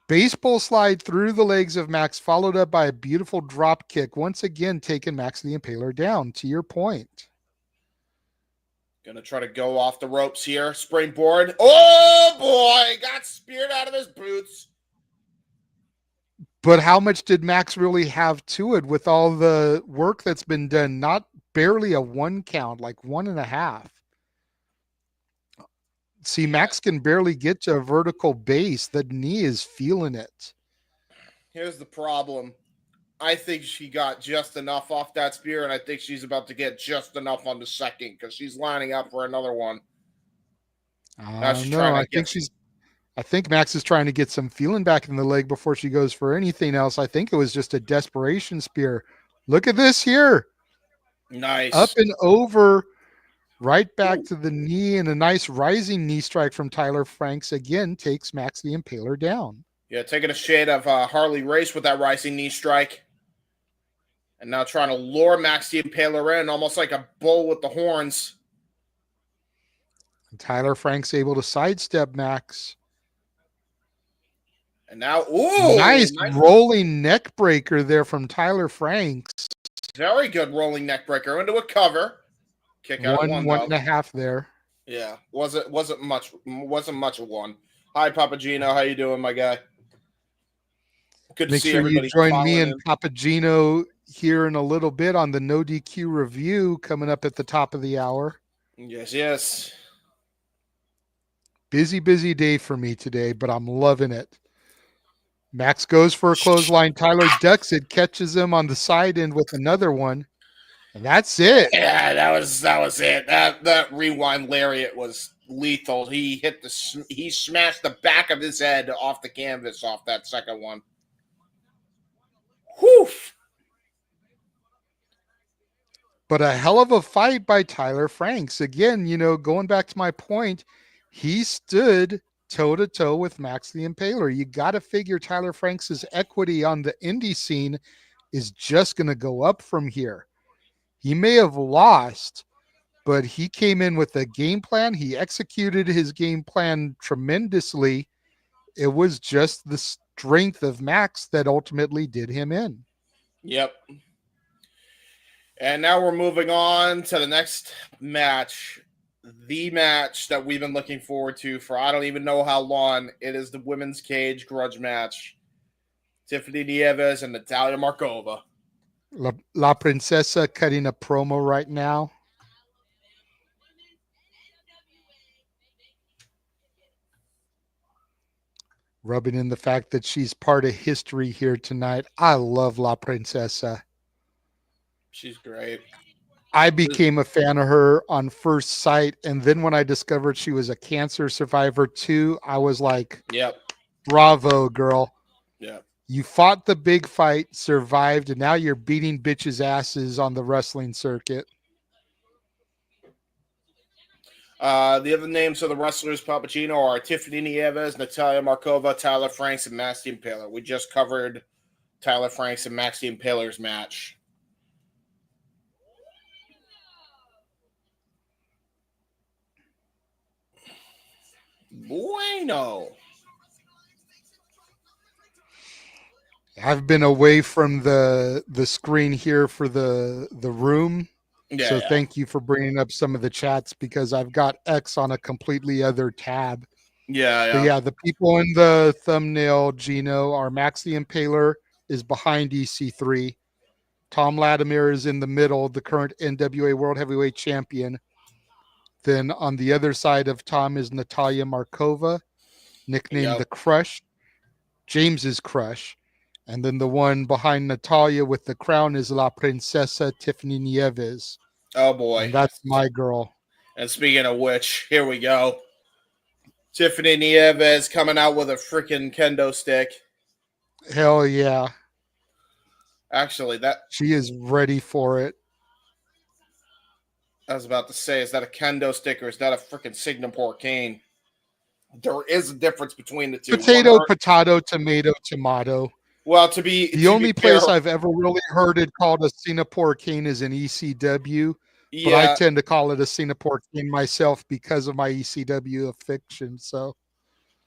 Baseball slide through the legs of Max, followed up by a beautiful drop kick, once again taking Max the Impaler down, to your point. Gonna try to go off the ropes here. Springboard. Oh, boy. Got speared out of his boots. But how much did Max really have to it with all the work that's been done? Not barely a 1 count, like 1.5. See, Max can barely get to a vertical base. The knee is feeling it. Here's the problem. I think she got just enough off that spear, and I think she's about to get just enough on the second because she's lining up for another one. No, I think Max is trying to get some feeling back in the leg before she goes for anything else. I think it was just a desperation spear. Look at this here. Nice. Up and over, right back to the knee, and a nice rising knee strike from Tyler Franks again takes Max the Impaler down. Yeah, taking a shade of Harley Race with that rising knee strike. And now trying to lure Max the Impaler in, almost like a bull with the horns. And Tyler Franks able to sidestep Max. And now, ooh! Nice rolling neck breaker there from Tyler Franks. Very good rolling neck breaker into a cover. Kick out of 1.5 there. Yeah, wasn't much of one. Hi, Papagino, how you doing, my guy? Good to Make see sure everybody. You join me and Papagino here in a little bit on the No DQ review coming up at the top of the hour. Yes. Busy day for me today, but I'm loving it. Max goes for a clothesline. Tyler ducks it, catches him on the side end with another one. And that's it. Yeah, that was it. That rewind lariat was lethal. He smashed the back of his head off the canvas off that second one. Whew. But a hell of a fight by Tyler Franks. Again, going back to my point, he stood toe-to-toe with Max the Impaler. You got to figure Tyler Franks' equity on the indie scene is just going to go up from here. He may have lost, but he came in with a game plan. He executed his game plan tremendously. It was just the strength of Max that ultimately did him in. Yep. And now we're moving on to the next match. The match that we've been looking forward to for I don't even know how long. It is the women's cage grudge match. Tiffany Nieves and Natalia Markova. La Princesa cutting a promo right now. Rubbing in the fact that she's part of history here tonight. I love La Princesa. She's great. I became a fan of her on first sight, and then when I discovered she was a cancer survivor too, I was like, "Yep, bravo, girl! Yeah, you fought the big fight, survived, and now you're beating bitches' asses on the wrestling circuit." The other names of the wrestlers, Papagino, are Tiffany Nieves, Natalia Markova, Tyler Franks, and Max the Impaler. We just covered Tyler Franks and Max the Impaler's match. Bueno. I've been away from the screen here for the room. Yeah, so thank you for bringing up some of the chats because I've got X on a completely other tab. But yeah, the people in the thumbnail, Gino, are Max the Impaler is behind EC3. Thom Latimer is in the middle, the current NWA World Heavyweight Champion. Then on the other side of Thom is Natalia Markova, nicknamed The Crush. James's crush. And then the one behind Natalia with the crown is La Princesa Tiffany Nieves. Oh boy. And that's my girl. And speaking of which, here we go. Tiffany Nieves coming out with a freaking kendo stick. Hell yeah. Actually, that She is ready for it. I was about to say, is that a kendo stick or is that a freaking Singapore cane? There is a difference between the two. One Potato, hurt. potato, tomato, tomato. Well, The to be only fair, place I've ever really heard it called a Singapore cane is in ECW, but I yeah. tend to call it a Singapore cane myself because of my ECW affliction. So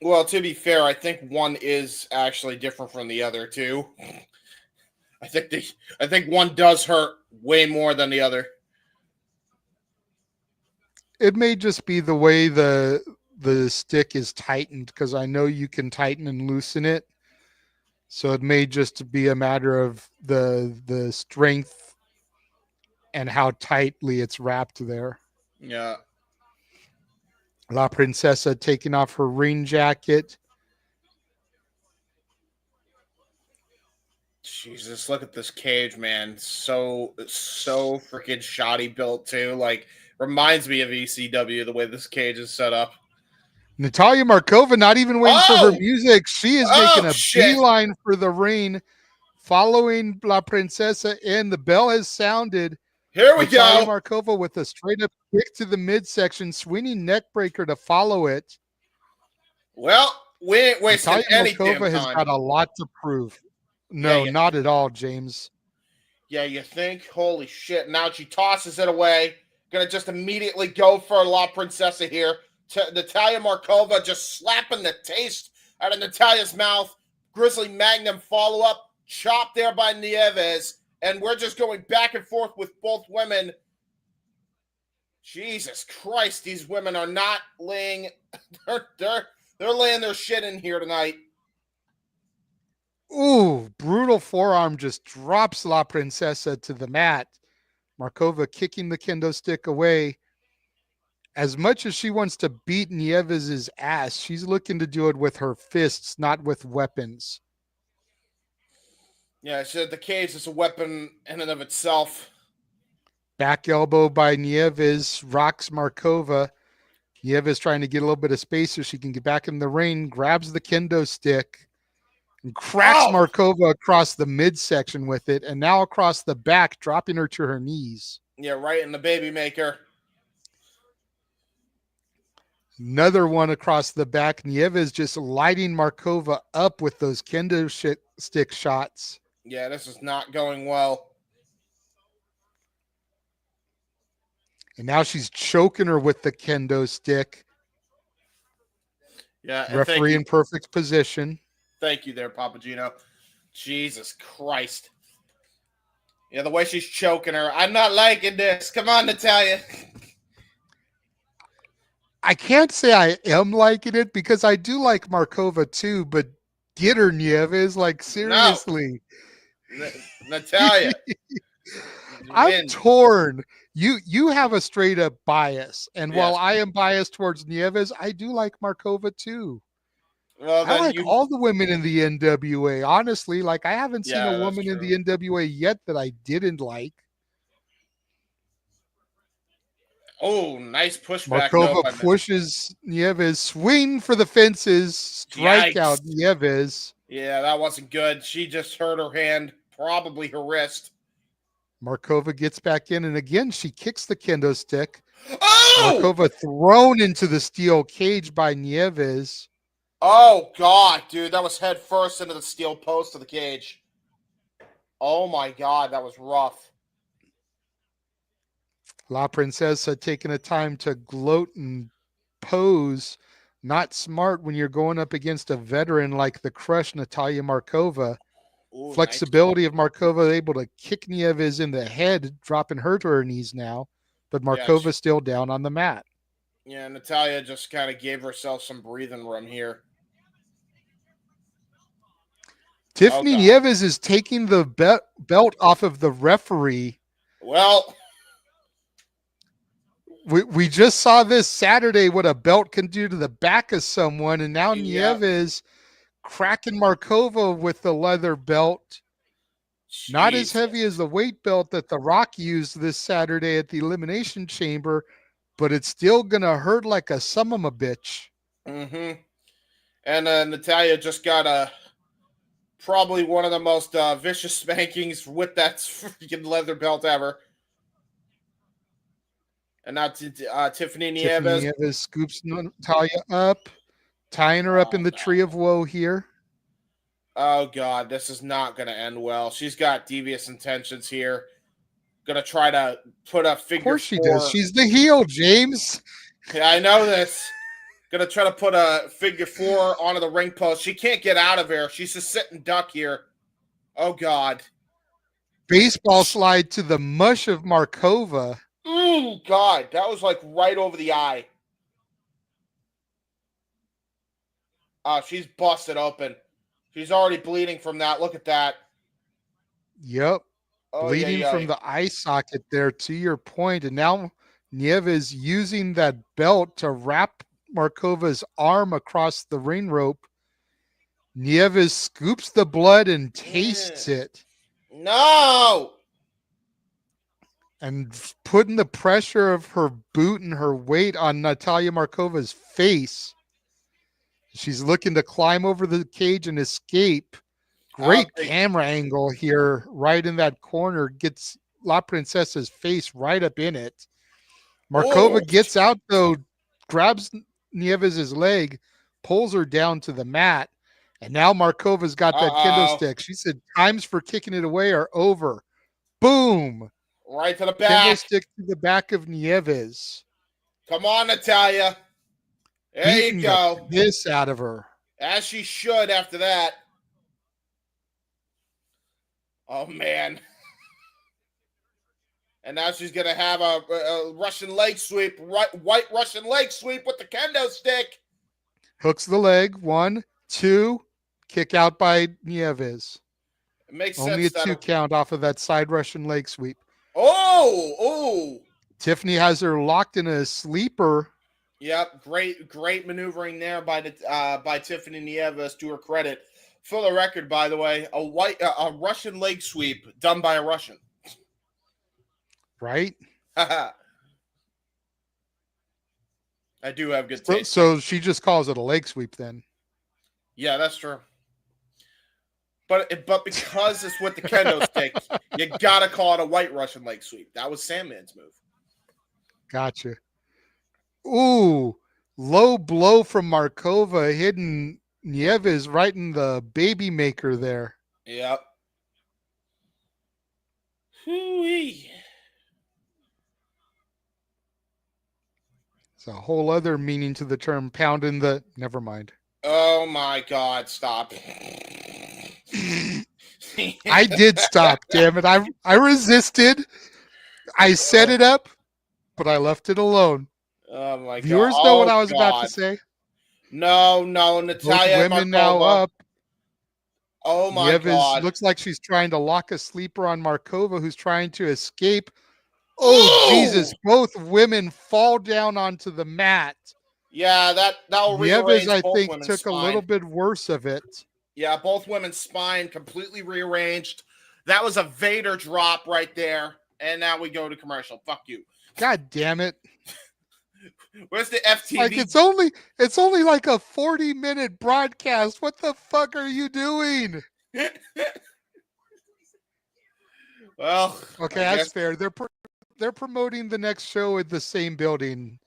Well, to be fair, I think one is actually different from the other too. I think one does hurt way more than the other. it may just be the way the stick is tightened because I know you can tighten and loosen it. So it may just be a matter of the strength and how tightly it's wrapped there. Yeah. La Princesa taking off her rain jacket. Jesus, look at this cage, man. So freaking shoddy built too. Like reminds me of ECW the way this cage is set up. Natalia Markova not even waiting for her Oh, music. She is making oh a shit! beeline for the ring, following La Princesa in. The bell has sounded. Here we Natalia go. Markova with a straight up kick to the midsection, swinging neck breaker to follow it. Well, we ain't wasting Natalia any damn Markova has time. got a lot to prove. Yeah, No, not at all, James. yeah. You think? Holy shit! Now she tosses it away. Gonna just immediately go for La Princesa here. Natalia Markova just slapping the taste out of Natalia's mouth. Grizzly Magnum follow up, chop there by Nieves. And we're just going back and forth with both women. Jesus Christ, these women are not laying. They're laying their shit in here tonight. Ooh, brutal forearm just drops La Princesa to the mat. Markova kicking the kendo stick away. As much as she wants to beat Nieves' ass, she's looking to do it with her fists, not with weapons. Yeah, she said the cage is a weapon in and of itself. Back elbow by Nieves rocks Markova. Nieves trying to get a little bit of space so she can get back in the ring, grabs the kendo stick and cracks Oh! Markova across the midsection with it, and now across the back, dropping her to her knees. Yeah, right in the baby maker. Another one across the back. Nieves just lighting Markova up with those kendo stick shots. Yeah, this is not going well. And now she's choking her with the kendo stick. Yeah, and Referee in perfect position. Thank you there, Papagino. Jesus Christ. Yeah, the way she's choking her. I'm not liking this. Come on, Natalia. I can't say I am liking it because I do like Markova too, but get her, Nieves. Like, seriously. No. Natalia. I'm torn. You have a straight up bias. And while I am biased towards Nieves, I do like Markova too. Well, I like all the women in the NWA. Honestly, like I haven't seen a woman in the NWA yet that I didn't like. Oh, nice pushback. Markova pushes Nieves, swing for the fences, strike out Nieves. Yeah, that wasn't good. She just hurt her hand, probably her wrist. Markova gets back in, and again, she kicks the kendo stick. Oh! Markova thrown into the steel cage by Nieves. Oh, God, dude. That was head first into the steel post of the cage. Oh, my God. That was rough. La Princesa taking a time to gloat and pose. Not smart when you're going up against a veteran like the Crush Natalia Markova. Ooh, Flexibility of Markova able to kick Nieves in the head, dropping her to her knees now. But Markova's still down on the mat. Yeah, Natalia just kind of gave herself some breathing room here. Tiffany Nieves is taking the belt off of the referee. Well, we just saw this Saturday what a belt can do to the back of someone, and now Nieves cracking Markova with the leather belt. Not as heavy as Jesus. the weight belt that The Rock used this Saturday at the Elimination Chamber, but it's still going to hurt like a son of a bitch. Mm-hmm. And Natalia just got probably one of the most vicious spankings with that freaking leather belt ever. And now Tiffany Tiffany Nieves. Nieves scoops Natalia up, tying her up Oh in the tree of no. woe here. Oh god, this is not going to end well. She's got devious intentions here. Gonna try to put a Of figure course she does. four. She's the heel, James. Yeah, I know this. Gonna try to put a figure four onto the ring post. She can't get out of here. She's just sitting duck here. Oh god. Baseball slide to the mush of Markova. Oh god, that was like right over the eye. She's busted open. She's already bleeding from that. Look at that. Yep. Oh yeah, Bleeding yeah. from the eye socket there, to your point. And now Nieves using that belt to wrap Markova's arm across the ring rope. Nieves scoops the blood and tastes it. No. And putting the pressure of her boot and her weight on Natalia Markova's face. She's looking to climb over the cage and escape. Great camera angle here, right in that corner. Gets La Princessa's face right up in it. Markova gets out, though, grabs Nieves' leg, pulls her down to the mat. And now Markova's got that kendo stick. She said, times for kicking it away are over. Boom. Right to the back. Kendo stick to the back of Nieves. Come on, Natalia. There you go. The piss out of her. As she should after that. Oh, man. And now she's going to have a Russian leg sweep, white Russian leg sweep with the kendo stick. Hooks the leg. 1, 2. Kick out by Nieves. It makes Only sense. a 2 count off of that side Russian leg sweep. Oh. Tiffany has her locked in a sleeper. Yep, great maneuvering there by Tiffany Nieves, to her credit. For the record, by the way, a Russian leg sweep done by a Russian. Right? I do have good taste. So she just calls it a leg sweep then. Yeah, that's true. But because it's with the kendo stick, you gotta call it a white Russian leg sweep. That was Sandman's move. Gotcha. Ooh, low blow from Markova, hitting Nieves right in the baby maker there. Yep. Hoo-wee. It's a whole other meaning to the term pounding the. Never mind. Oh my God! Stop. I did stop. Damn it! I resisted. I set it up, but I left it alone. Oh my God! Viewers know what I was about to say. No, Natalia. Both women Markova. now up. Oh my God! Looks like she's trying to lock a sleeper on Markova, who's trying to escape. Oh, Jesus! Both women fall down onto the mat. Yeah, that'll Nieves, rearrange I both think, women's took spine. a little bit worse of it. Yeah, both women's spine completely rearranged. That was a Vader drop right there. And now we go to commercial. Fuck you. God damn it. Where's the FTV? Like it's only like a 40-minute broadcast. What the fuck are you doing? Well, okay, that's fair. They're promoting the next show at the same building.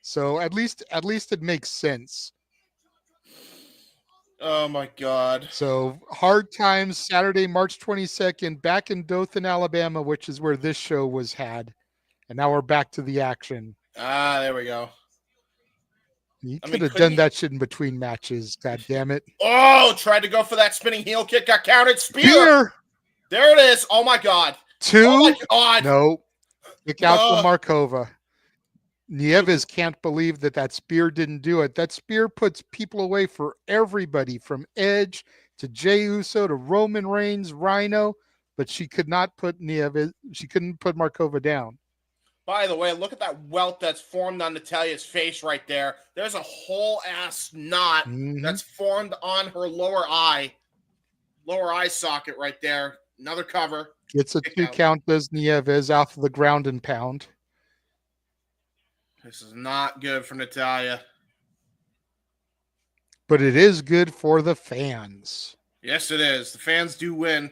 So at least it makes sense. Oh my God. So Hard Times, Saturday, March 22nd, back in Dothan, Alabama, which is where this show was had. And now we're back to the action. There we go. You could have done that shit in between matches. God damn it. Oh, tried to go for that spinning heel kick, got countered. Spear. There it is. Oh my God. 2. Oh my God. No. Kick out from Markova. Nieves can't believe that spear didn't do it. That spear puts people away for everybody, from Edge to Jey Uso to Roman Reigns, Rhino, but she could not put Nieves. She couldn't put Markova down. By the way, look at that welt that's formed on Natalia's face right there. There's a whole ass knot Mm-hmm. that's formed on her lower eye socket right there. Another cover. Gets a Kick 2 out. count, does Nieves off the ground and pound. This is not good for Natalia. But it is good for the fans. Yes, it is. The fans do win.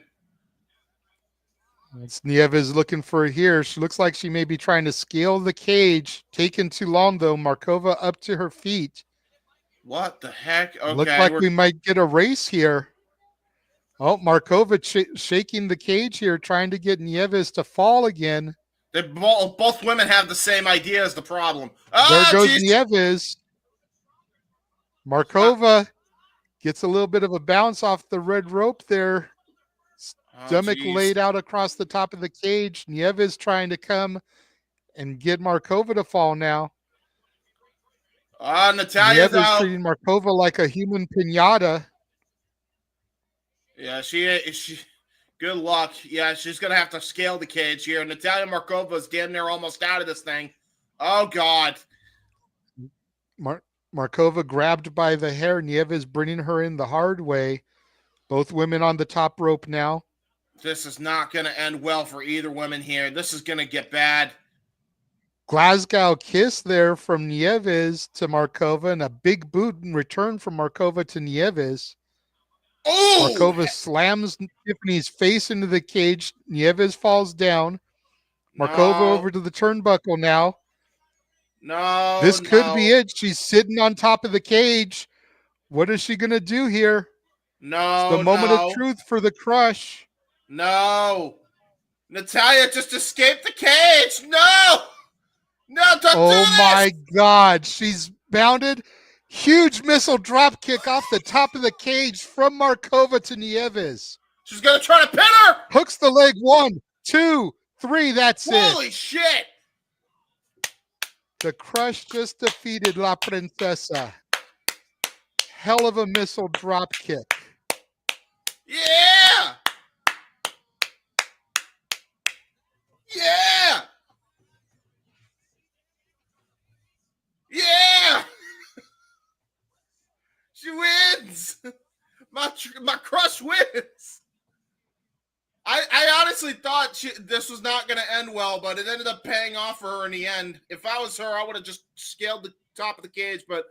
It's Nieves looking for here. She looks like she may be trying to scale the cage. Taking too long, though. Markova up to her feet. What the heck? Look Okay, like we might get a race here. Oh, Markova shaking the cage here, trying to get Nieves to fall again. both women have the same idea as the problem. There Ah, goes jeez. Nieves. Markova gets a little bit of a bounce off the red rope there. Oh, Stomach jeez. laid out across the top of the cage. Nieves trying to come and get Markova to fall now. Natalia's Nieves out. treating Markova like a human pinata. Yeah, she. Good luck. Yeah, she's gonna have to scale the cage here. Natalia Markova is damn near almost out of this thing. Oh God. Markova grabbed by the hair. Nieves bringing her in the hard way. Both women on the top rope now. This is not gonna end well for either woman here. This is gonna get bad. Glasgow kiss there from Nieves to Markova, and a big boot in return from Markova to Nieves. Oh, Markova slams Tiffany's face into the cage. Nieves falls down. Markova no, over to the turnbuckle now. no, This could be no, it. She's sitting on top of the cage. What is she going to do here? It's the no, moment of no, truth for the crush. no. Natalia just escaped the cage. No, no, don't do Oh this. my God. She's bounded. Huge missile drop kick off the top of the cage from Markova to Nieves. She's gonna try to pin her. Hooks the leg. 1, 2, 3. That's Holy it. shit. The crush just defeated La Princesa. Hell of a missile drop kick. Yeah. Yeah. Yeah. She wins. My crush wins. I honestly thought this was not going to end well, but it ended up paying off for her in the end. If I was her, I would have just scaled the top of the cage, but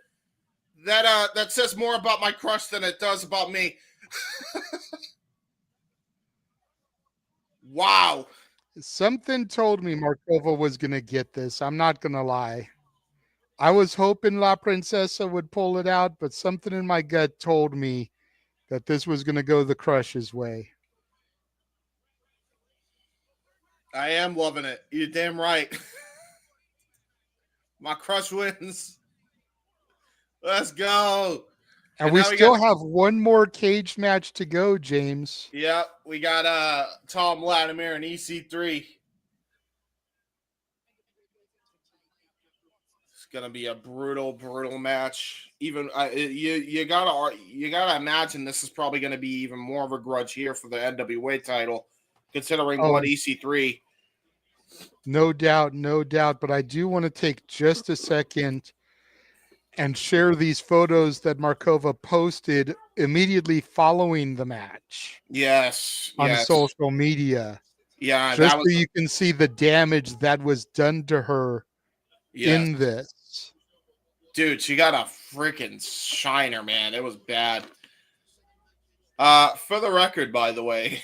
that says more about my crush than it does about me. Wow. Something told me Markova was going to get this. I'm not going to lie. I was hoping La Princesa would pull it out, but something in my gut told me that this was going to go the crush's way. I am loving it. You're damn right. My crush wins. Let's go. And we still have one more cage match to go, James. Yep, we got Thom, Latimer, and EC3. It's gonna be a brutal, brutal match. Even you gotta imagine this is probably gonna be even more of a grudge here for the NWA title, considering what EC3. No doubt, no doubt. But I do want to take just a second and share these photos that Markova posted immediately following the match. Yes, on yes. social media. Yeah, just so you can see the damage that was done to her in this. Dude, she got a freaking shiner, man. It was bad. For the record, by the way,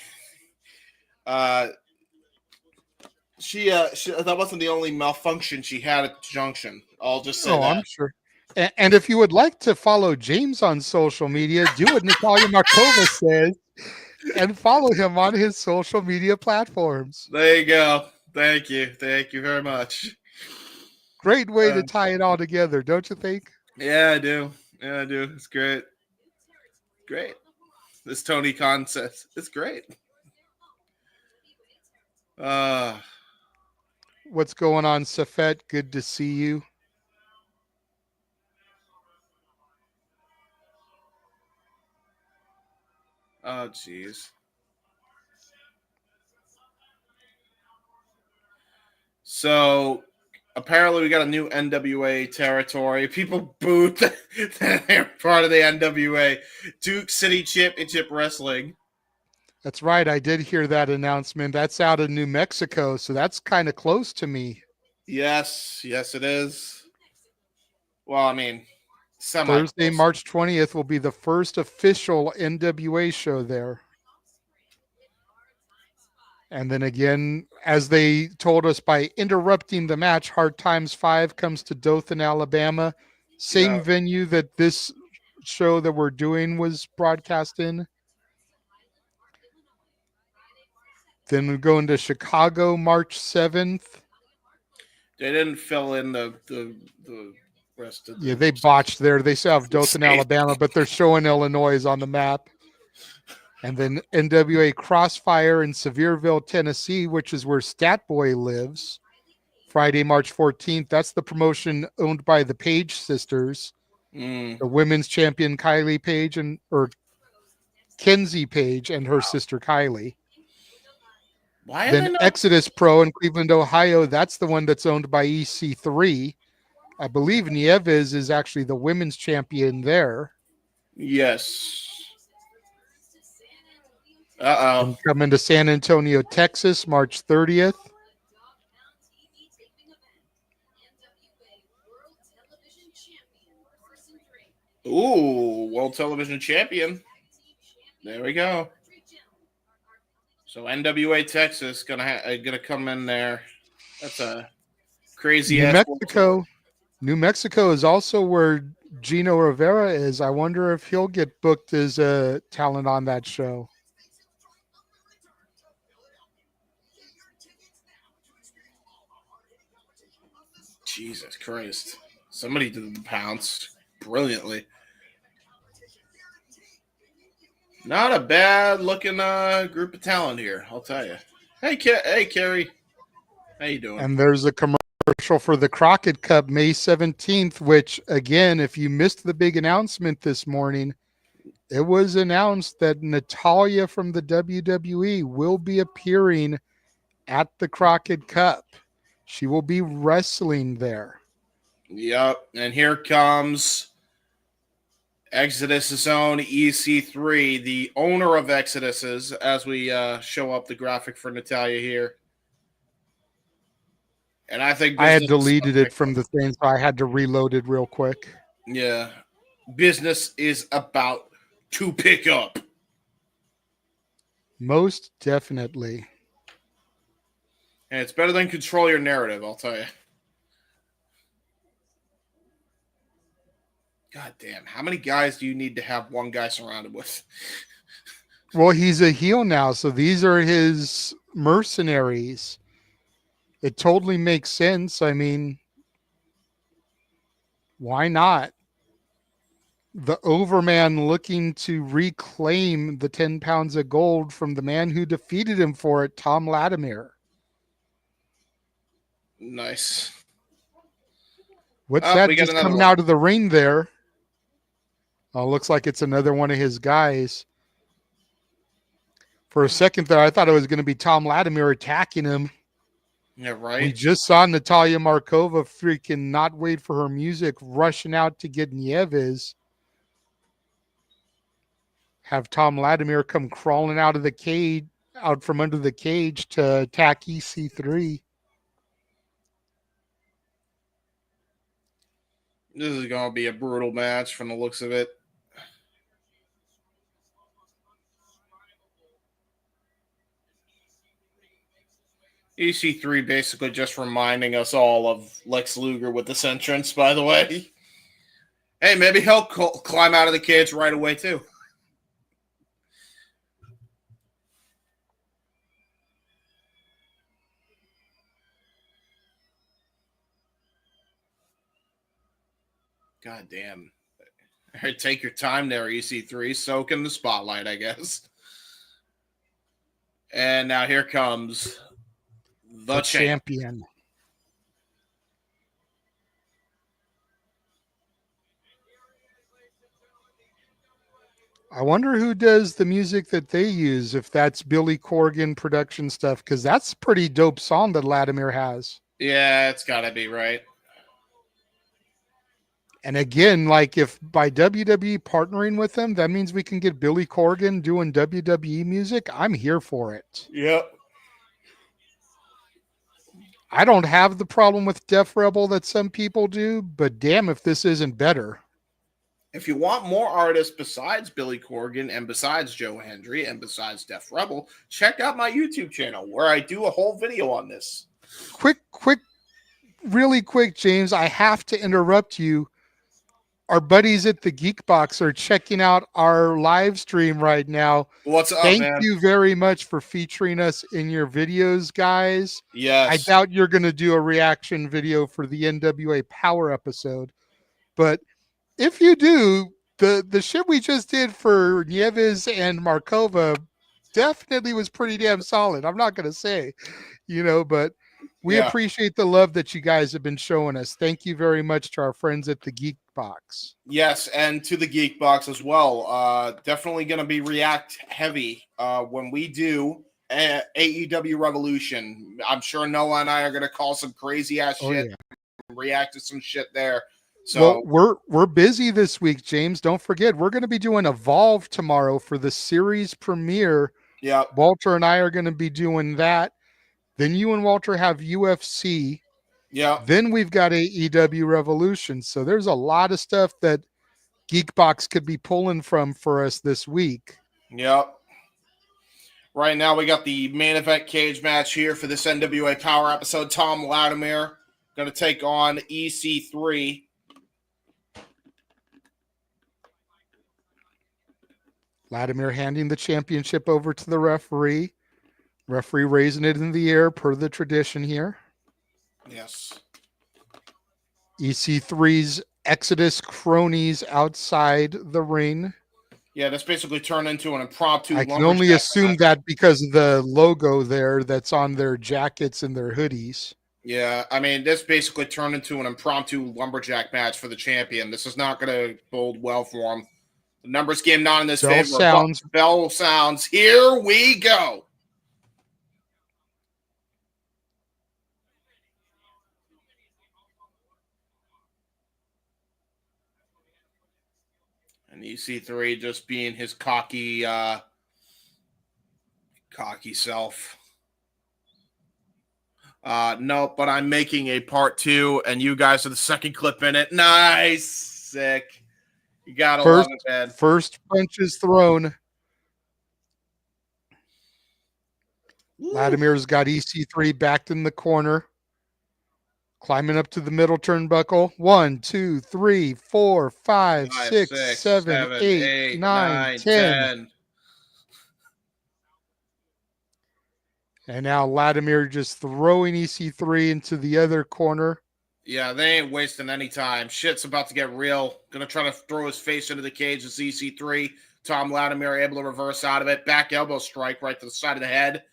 she that wasn't the only malfunction she had at the junction. I'll just say that. I'm sure. And if you would like to follow James on social media, do what Natalia Markova says and follow him on his social media platforms. There you go. Thank you. Thank you very much. Great way to tie it all together, don't you think? Yeah, I do. Yeah, I do. It's great. Great. This Tony Khan says it's great. What's going on, Safet? Good to see you. Oh, jeez. So apparently we got a new NWA territory. People booed that they're part of the NWA Duke City Championship Wrestling. That's right. I did hear that announcement. That's out of New Mexico, so that's kind of close to me. Yes, yes, it is. Well, I mean, semi Thursday, close. March 20th will be the first official NWA show there. And then again, as they told us by interrupting the match, Hard Times 5 comes to Dothan, Alabama. Yeah, Same venue that this show that we're doing was broadcast in. Then we go into Chicago, March 7th. they didn't fill in the rest of Yeah, the they botched there. They still have Dothan, state. Alabama, but they're showing Illinois on the map. And then NWA Crossfire in Sevierville, Tennessee, which is where Statboy lives. Friday, March 14th. That's the promotion owned by the Page sisters, Mm. the women's champion Kylie Page or Kenzie Page and her sister Kylie. Why are they Then not? Exodus Pro in Cleveland, Ohio. That's the one that's owned by EC3. I believe Nieves is actually the women's champion there. Yes. Uh And coming to San Antonio, Texas, March 30th. oh. Ooh, World Television Champion. There we go. So NWA Texas gonna come in there. That's a crazy New ass. Mexico. New Mexico is also where Gino Rivera is. I wonder if he'll get booked as a talent on that show. Jesus Christ! Somebody did the pounce brilliantly. Not a bad looking group of talent here, I'll tell you. Hey, hey, Carrie, how you doing? And there's a commercial for the Crockett Cup May 17th, which, again, if you missed the big announcement this morning, it was announced that Natalia from the WWE will be appearing at the Crockett Cup. She will be wrestling there. Yep, and here comes Exodus's own EC3, the owner of Exodus's, as we show up the graphic for Natalia here. And I think I had deleted it from the thing, so I had to reload it real quick. Yeah. Business is about to pick up. Most definitely. And it's better than control your narrative, I'll tell you. God damn. How many guys do you need to have one guy surrounded with? Well, he's a heel now, so these are his mercenaries. It totally makes sense. I mean, why not? The Overman looking to reclaim the 10 pounds of gold from the man who defeated him for it, Thom Latimer. Nice. What's that just coming out of the ring there? Oh, looks like it's another one of his guys. For a second there, I thought it was going to be Thom Latimer attacking him. Yeah, right. We just saw Natalia Markova freaking not wait for her music, rushing out to get Nieves. Have Thom Latimer come crawling out of the cage, out from under the cage to attack EC3. This is going to be a brutal match from the looks of it. EC3 basically just reminding us all of Lex Luger with this entrance, by the way. Hey, maybe he'll climb out of the cage right away, too. God damn. Take your time there, EC3. Soak in the spotlight, I guess. And now here comes the champion. I wonder who does the music that they use, if that's Billy Corgan production stuff, because that's a pretty dope song that Latimer has. Yeah, it's got to be right. And again, like if by WWE partnering with them, that means we can get Billy Corgan doing WWE music. I'm here for it. Yep. I don't have the problem with Def Rebel that some people do, but damn if this isn't better. If you want more artists besides Billy Corgan and besides Joe Hendry and besides Def Rebel, check out my YouTube channel where I do a whole video on this. Really quick, James, I have to interrupt you. Our buddies at the Geek Box are checking out our live stream right now. What's up, Thank man? you very much for featuring us in your videos, guys. Yes. I doubt you're going to do a reaction video for the NWA Powerrr episode, but if you do, the shit we just did for Nieves and Markova definitely was pretty damn solid. I'm not going to say, but we appreciate the love that you guys have been showing us. Thank you very much to our friends at the Geek Box. Yes, and to the Geek Box as well. Definitely going to be React heavy when we do AEW Revolution. I'm sure Noah and I are going to call some crazy ass shit, react to some shit there. So we're busy this week, James. Don't forget, we're going to be doing Evolve tomorrow for the series premiere. Yeah, Walter and I are going to be doing that. Then you and Walter have UFC. Yeah. Then we've got AEW Revolution. So there's a lot of stuff that Geekbox could be pulling from for us this week. Yep. Right now we got the main event cage match here for this NWA Powerrr episode. Thom Latimer going to take on EC3. Latimer handing the championship over to the referee. Referee raising it in the air per the tradition here. Yes. EC3's Exodus cronies outside the ring. Yeah, that's basically turned into an impromptu. I can only assume match. that because of the logo there that's on their jackets and their hoodies. Yeah, I mean, this basically turned into an impromptu lumberjack match for the champion. This is not going to bode well for him. The numbers game not in this favor. Bell sounds. Here we go. And EC3 just being his cocky self. No, but I'm making a part 2, and you guys are the second clip in it. Nice. Sick. You gotta love it, man. First punch is thrown. Latimer's got EC3 backed in the corner. Climbing up to the middle turnbuckle. 1, 2, 3, 4, 5, 6, 7, 8, 9, 10. And now Latimer just throwing EC3 into the other corner. Yeah, they ain't wasting any time. Shit's about to get real. Gonna try to throw his face into the cage as EC3. Thom Latimer able to reverse out of it. Back elbow strike right to the side of the head.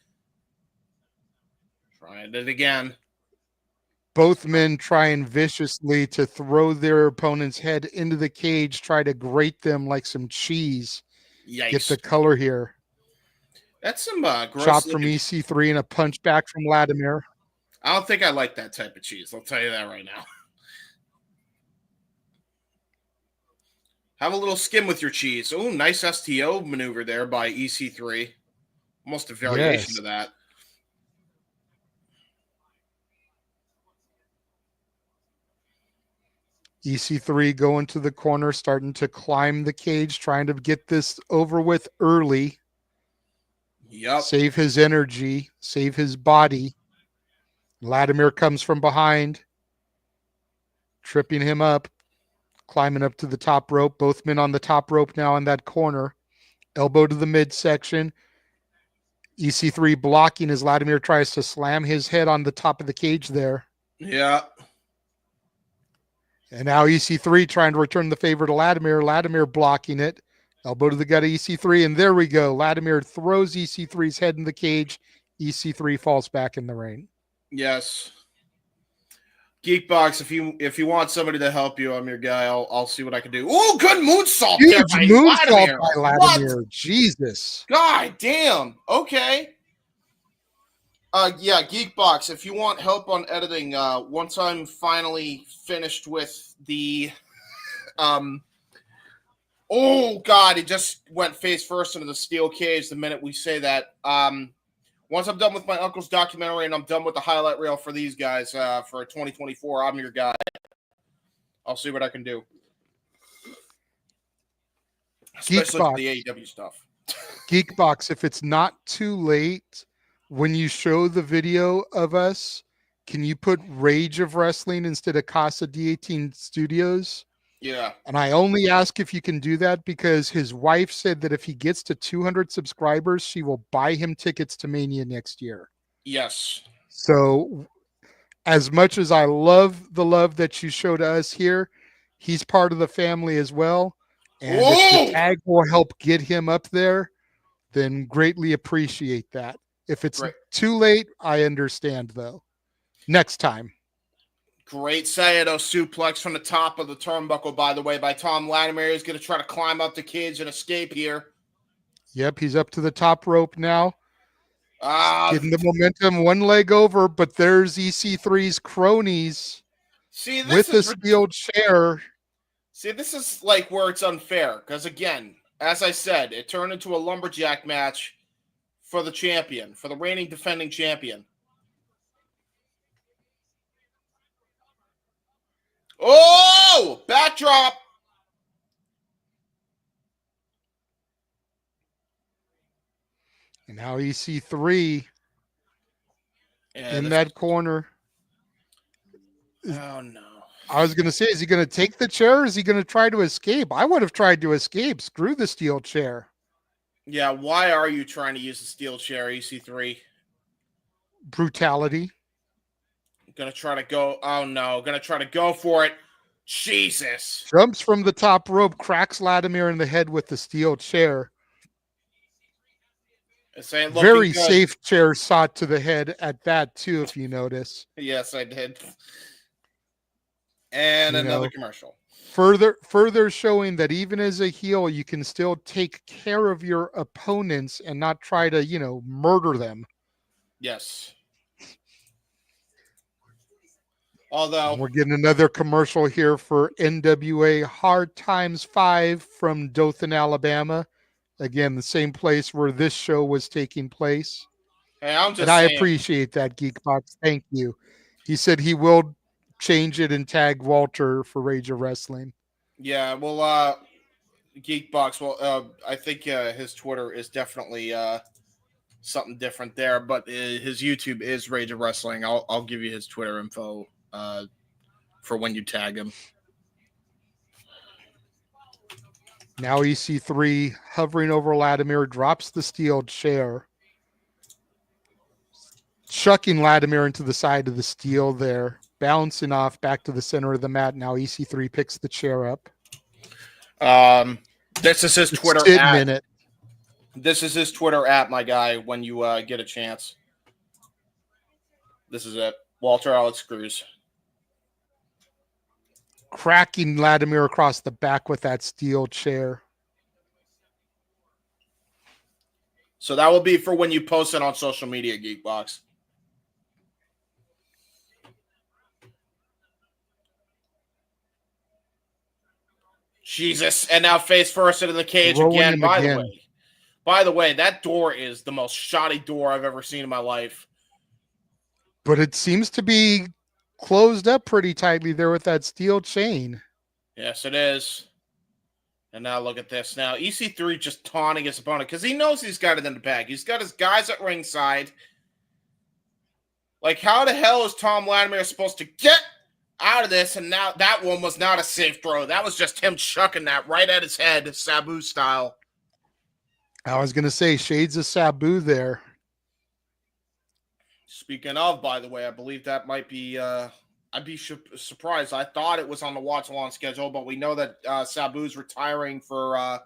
Trying it again. Both men trying viciously to throw their opponent's head into the cage, try to grate them like some cheese. Yikes. Get the color here. That's some gross chop from EC3 and a punch back from Latimer. I don't think I like that type of cheese. I'll tell you that right now. Have a little skim with your cheese. Oh, nice STO maneuver there by EC3. Almost a variation of that. EC3 going to the corner, starting to climb the cage, trying to get this over with early. Yep. Save his energy, save his body. Latimer comes from behind, tripping him up, climbing up to the top rope. Both men on the top rope now in that corner. Elbow to the midsection. EC3 blocking as Latimer tries to slam his head on the top of the cage there. Yeah. And now EC3 trying to return the favor to Latimer. Latimer blocking it. Elbow to the gut of EC3. And there we go. Latimer throws EC3's head in the cage. EC3 falls back in the ring. Yes. Geekbox, if you want somebody to help you, I'm your guy. I'll see what I can do. Oh, good moonsault there by Latimer. Latimer. Jesus. God damn. Okay. Yeah, Geekbox. If you want help on editing, once I'm finally finished with the, um, oh god, it just went face first into the steel cage the minute we say that. Once I'm done with my uncle's documentary and I'm done with the highlight reel for these guys for 2024, I'm your guy. I'll see what I can do, especially for Geekbox, the AEW stuff. Geekbox, if it's not too late, when you show the video of us, can you put Rage of Wrestling instead of Casa D18 Studios? Yeah. And I only ask if you can do that because his wife said that if he gets to 200 subscribers, she will buy him tickets to Mania next year. Yes. So, as much as I love the love that you show to us here, he's part of the family as well. And if the Whoa! tag will help get him up there, then greatly appreciate that. If it's Great. too late, I understand though. Next time. Great Saito suplex from the top of the turnbuckle, by the way, by Thom Latimer. He's going to try to climb up the cage and escape here. Yep, he's up to the top rope now. Getting the Uh, momentum, one leg over, but there's EC3's cronies see, this with a is steel chair. see, this is like where it's unfair because again, as I said, it turned into a lumberjack match for the champion, for the reigning defending champion. Oh, backdrop. And now EC3 Yeah, in that corner. Oh no. I was going to say, is he going to take the chair or is he going to try to escape? I would have tried to escape. Screw the steel chair. Yeah, why are you trying to use the steel chair, EC3? Brutality. Gonna try to go. Oh no, gonna try to go for it. Jesus. Jumps from the top rope, cracks Latimer in the head with the steel chair. This ain't Very looking good. safe chair shot to the head at that, too, if you notice. Yes, I did. And another commercial. Further showing that even as a heel, you can still take care of your opponents and not try to, murder them. Yes. Although we're getting another commercial here for NWA Hard Times 5 from Dothan, Alabama. Again, the same place where this show was taking place. Hey, I'm just and I saying. appreciate that, Geekbox. Thank you. He said he will change it and tag Walter for Rage of Wrestling. Yeah, well, Geekbox, well, I think his Twitter is definitely something different there, but his YouTube is Rage of Wrestling. I'll give you his Twitter info for when you tag him. Now EC3 hovering over Latimer, drops the steel chair, chucking Latimer into the side of the steel there, bouncing off back to the center of the mat. Now EC3 picks the chair up. This is his Twitter at. This is his Twitter at, my guy, when you get a chance. This is it. Walter Alex Cruz. Cracking Latimer across the back with that steel chair. So that will be for when you post it on social media, Geekbox. Jesus. And now face first into the cage again. By the way, that door is the most shoddy door I've ever seen in my life. But it seems to be closed up pretty tightly there with that steel chain. Yes, it is. And now look at this. Now, EC3 just taunting his opponent because he knows he's got it in the bag. He's got his guys at ringside. Like, how the hell is Thom Latimer supposed to get out of this? And now that one was not a safe throw. That was just him chucking that right at his head, Sabu style. I was going to say, shades of Sabu there. Speaking of, by the way, I believe that might be, I'd be surprised. I thought it was on the watch-along schedule, but we know that Sabu's retiring for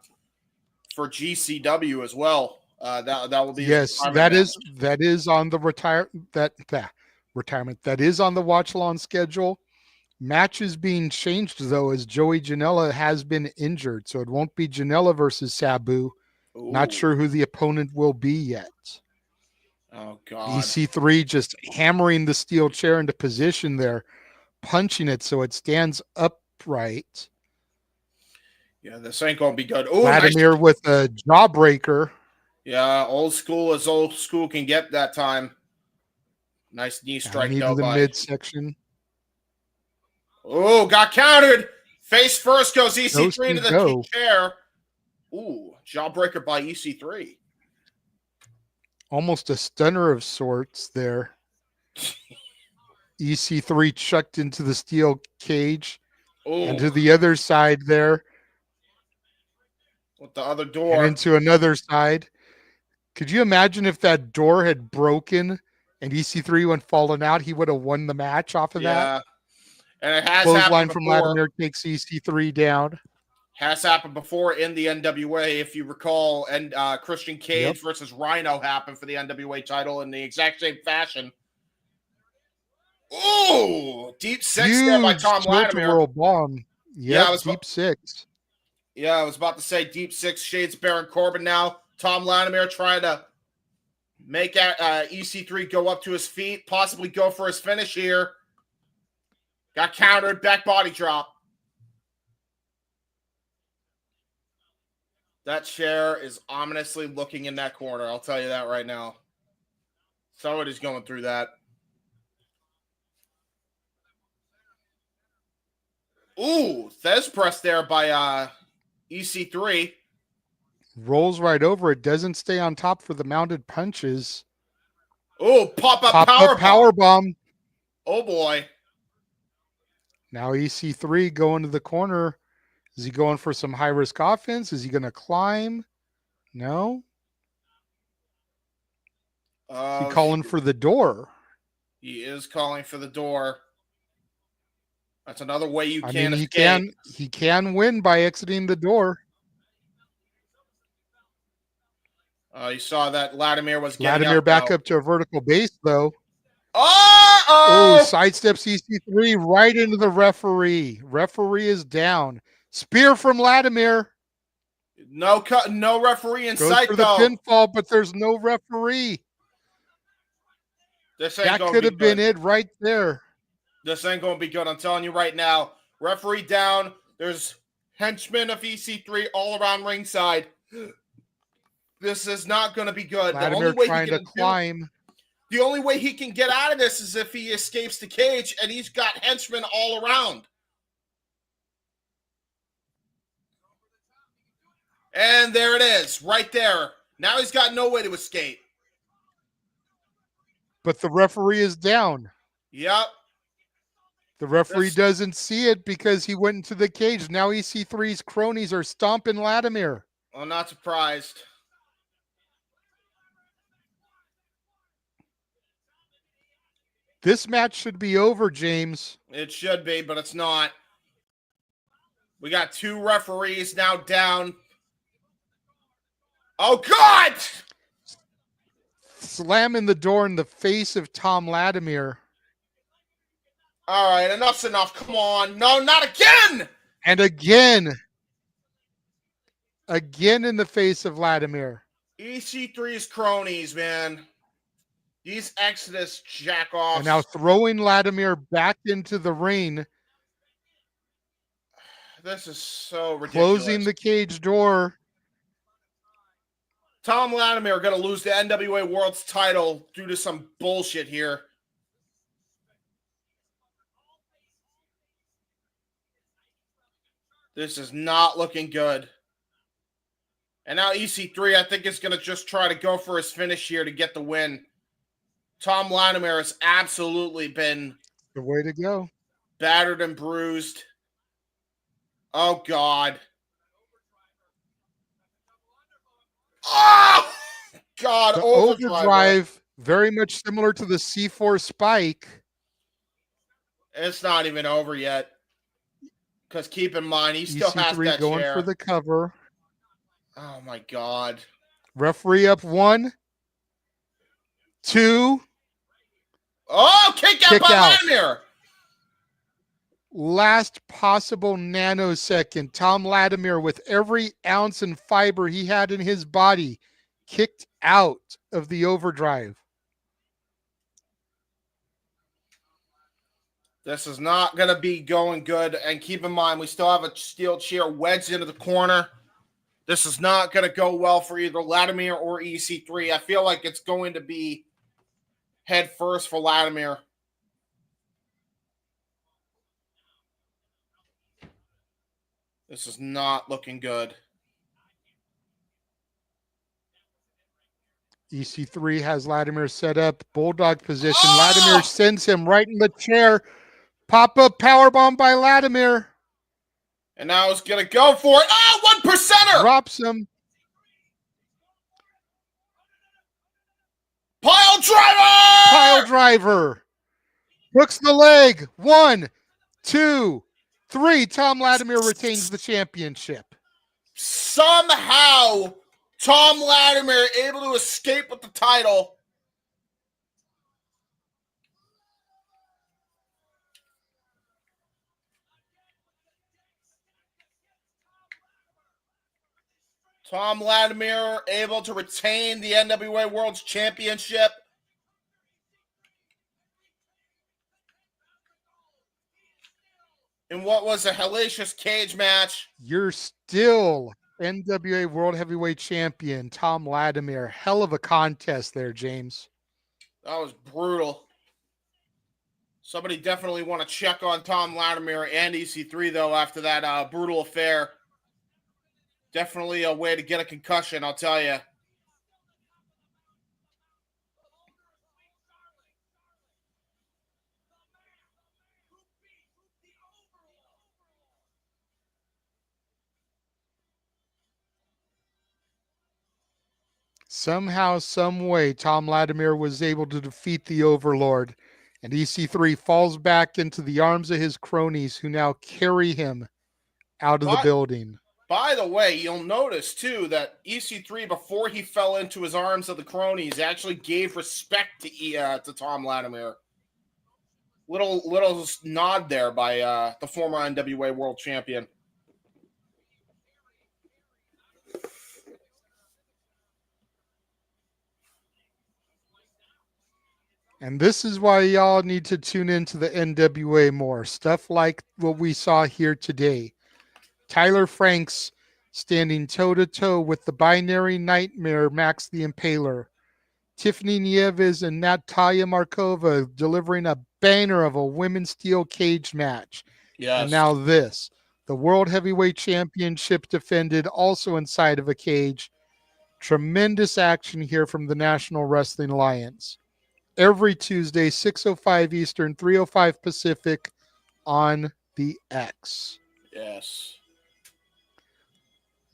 GCW as well. That will be that is on the retirement. That is on the watch-along schedule. Match is being changed though, as Joey Janela has been injured, so it won't be Janela versus Sabu. Ooh. Not sure who the opponent will be yet. Oh God. EC3 just hammering the steel chair into position there, punching it so it stands upright. Yeah, this ain't gonna be good. Oh, nice. Latimer with a jawbreaker. Yeah, old school as old school can get that time. Nice knee Now strike knee though to the by. midsection. Oh, got countered. Face first goes EC3 into the go. chair. Ooh, jawbreaker by EC3. Almost a stunner of sorts there. EC3 chucked into the steel cage. Ooh. And to the other side there. With the other door. And into another side. Could you imagine if that door had broken and EC3 went falling out? He would have won the match off of that. Yeah. And it has Clothesline happened from before. Latimer takes EC3 down. Has happened before in the NWA, if you recall, and Christian Cage versus Rhino happened for the NWA title in the exact same fashion. Ooh, deep six Huge there by Thom Latimer. World bomb. Yep, deep six. Yeah, I was about to say deep six shades Baron Corbin now. Thom Latimer trying to make EC3 go up to his feet, possibly go for his finish here. Got countered, back body drop. That chair is ominously looking in that corner. I'll tell you that right now. Somebody's going through that. Ooh, Thez press there by EC3. Rolls right over it. Doesn't stay on top for the mounted punches. Ooh, pop-up power bomb. Oh, boy. Now EC3 going to the corner. Is he going for some high-risk offense? Is he going to climb? No. Is he calling for the door? He is calling for the door. That's another way you can escape. He can win by exiting the door. You saw that Latimer was getting Latimer back up to a vertical base, though. Oh, sidesteps EC3 right into the referee. Referee is down. Spear from Latimer. No referee in sight, for though. The pinfall, but there's no referee. That could have been it right there. This ain't going to be good. I'm telling you right now. Referee down. There's henchmen of EC3 all around ringside. This is not going to be good. Latimer the only way trying he can to climb. The only way he can get out of this is if he escapes the cage, and he's got henchmen all around. And there it is, right there. Now he's got no way to escape. But the referee is down. Yep. The referee doesn't see it because he went into the cage. Now EC3's cronies are stomping Latimer. I'm not surprised. This match should be over, James. It should be, but it's not. We got two referees now down. Oh, God! Slamming the door in the face of Thom Latimer. All right, enough's enough. Come on. No, not again! And again. Again in the face of Latimer. EC3's cronies, man. These Exodus jack-offs. And now throwing Latimer back into the ring. This is so ridiculous. Closing the cage door. Thom Latimer going to lose the NWA World's title due to some bullshit here. This is not looking good. And now EC3, I think, is going to just try to go for his finish here to get the win. Thom Latimer has absolutely been the way to go. Battered and bruised. Oh, God. Oh, God. The overdrive, very much similar to the C4 spike. It's not even over yet. Because keep in mind, he still has that going chair. For the cover. Oh, my God. Referee up 1, 2. Oh, kick out by Latimer. Last possible nanosecond. Thom Latimer, with every ounce and fiber he had in his body, kicked out of the overdrive. This is not going to be going good. And keep in mind, we still have a steel chair wedged into the corner. This is not going to go well for either Latimer or EC3. I feel like it's going to be head first for Latimer. This is not looking good. EC3 has Latimer set up, bulldog position. Latimer sends him right in the chair. Pop-up powerbomb by Latimer. And now he's going to go for it. Oh, 1%er! Drops him. Pile driver! Pile driver. Hooks the leg. 1, 2, 3. Thom Latimer retains the championship. Somehow, Thom Latimer able to escape with the title. Thom Latimer able to retain the NWA World Championship. In what was a hellacious cage match. You're still NWA World Heavyweight Champion, Thom Latimer. Hell of a contest there, James. That was brutal. Somebody definitely want to check on Thom Latimer and EC3, though, after that brutal affair. Definitely a way to get a concussion, I'll tell you. Somehow, some way, Thom Latimer was able to defeat the Overlord, and EC3 falls back into the arms of his cronies, who now carry him out of the building. By the way, you'll notice, too, that EC3, before he fell into his arms of the cronies, actually gave respect to Thom Latimer. Little nod there by the former NWA World Champion. And this is why y'all need to tune into the NWA more. Stuff like what we saw here today. Tyler Franks standing toe-to-toe with the binary nightmare Max the Impaler. Tiffany Nieves and Natalia Markova delivering a banner of a women's steel cage match. Yes. And now this. The World Heavyweight Championship defended also inside of a cage. Tremendous action here from the National Wrestling Alliance. Every Tuesday, 6:05 Eastern, 3:05 Pacific on the X. Yes.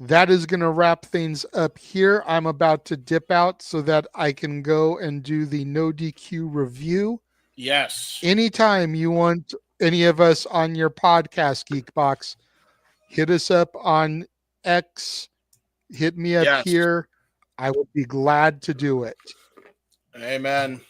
That is going to wrap things up here. I'm about to dip out so that I can go and do the no DQ review. Yes. Anytime you want any of us on your podcast, Geekbox, hit us up on X. Hit me up here. I would be glad to do it. Amen.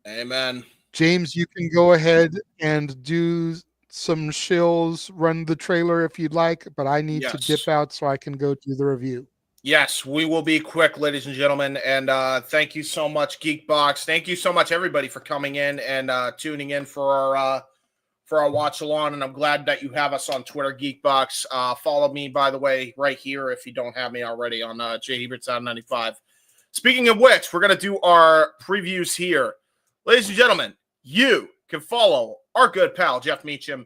Amen. James, you can go ahead and do some shills, run the trailer if you'd like, but I need to dip out so I can go do the review. Yes, we will be quick, ladies and gentlemen, and thank you so much, Geekbox. Thank you so much, everybody, for coming in and tuning in for our watch along, and I'm glad that you have us on Twitter, Geekbox. Follow me, by the way, right here if you don't have me already on J. Hebert Sound 95. Speaking of which, we're going to do our previews here. Ladies and gentlemen, you can follow our good pal, Jeff Meacham,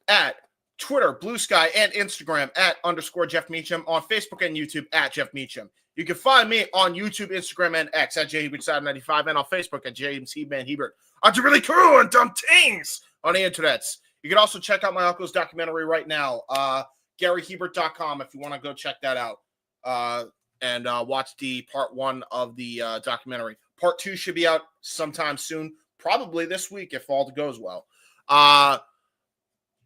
at Twitter, Blue Sky, and Instagram at _Jeff Meacham, on Facebook and YouTube at Jeff Meacham. You can find me on YouTube, Instagram, and X at JHebert95, and on Facebook at James Heatman Hebert. I'm really cool and dumb things on the internets. You can also check out my uncle's documentary right now, GaryHebert.com, if you want to go check that out and watch the part 1 of the documentary. Part 2 should be out sometime soon, probably this week if all goes well.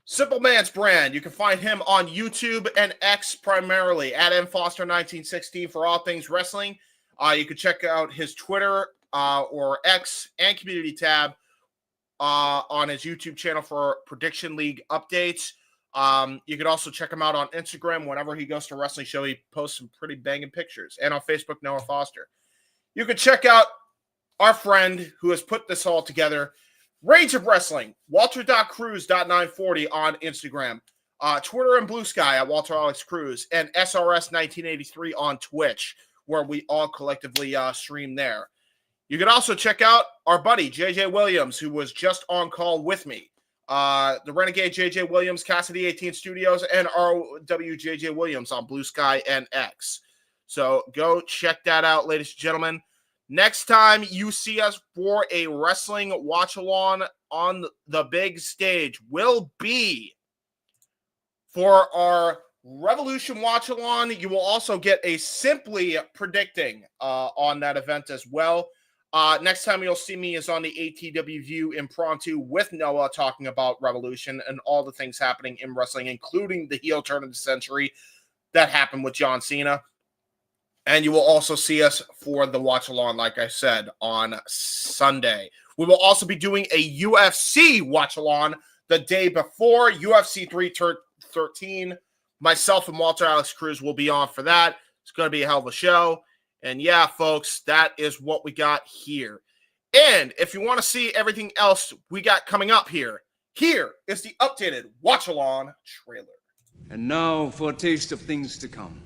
Simple Man's Brand. You can find him on YouTube and X primarily at mfoster1916 for all things wrestling. You can check out his Twitter or X and community tab on his YouTube channel for Prediction League updates. You can also check him out on Instagram. Whenever he goes to a wrestling show, he posts some pretty banging pictures. And on Facebook, Noah Foster. You can check out our friend who has put this all together, Rage of Wrestling, Walter.Cruz.940 on Instagram. Twitter and Blue Sky at Walter Alex Cruz, and SRS1983 on Twitch, where we all collectively stream there. You can also check out our buddy, JJ Williams, who was just on call with me. The Renegade JJ Williams, Cassidy 18 Studios, and RW JJ Williams on Blue Sky and X. So go check that out, ladies and gentlemen. Next time you see us for a wrestling watch-along on the big stage will be for our Revolution watch-along. You will also get a Simply Predicting on that event as well. Next time you'll see me is on the ATW View Impromptu with Noah, talking about Revolution and all the things happening in wrestling, including the heel turn of the century that happened with John Cena. And you will also see us for the watch-along, like I said, on Sunday. We will also be doing a UFC watch-along the day before UFC 313. Myself and Walter Alex Cruz will be on for that. It's going to be a hell of a show. And yeah, folks, that is what we got here. And if you want to see everything else we got coming up here is the updated watch-along trailer. And now for a taste of things to come.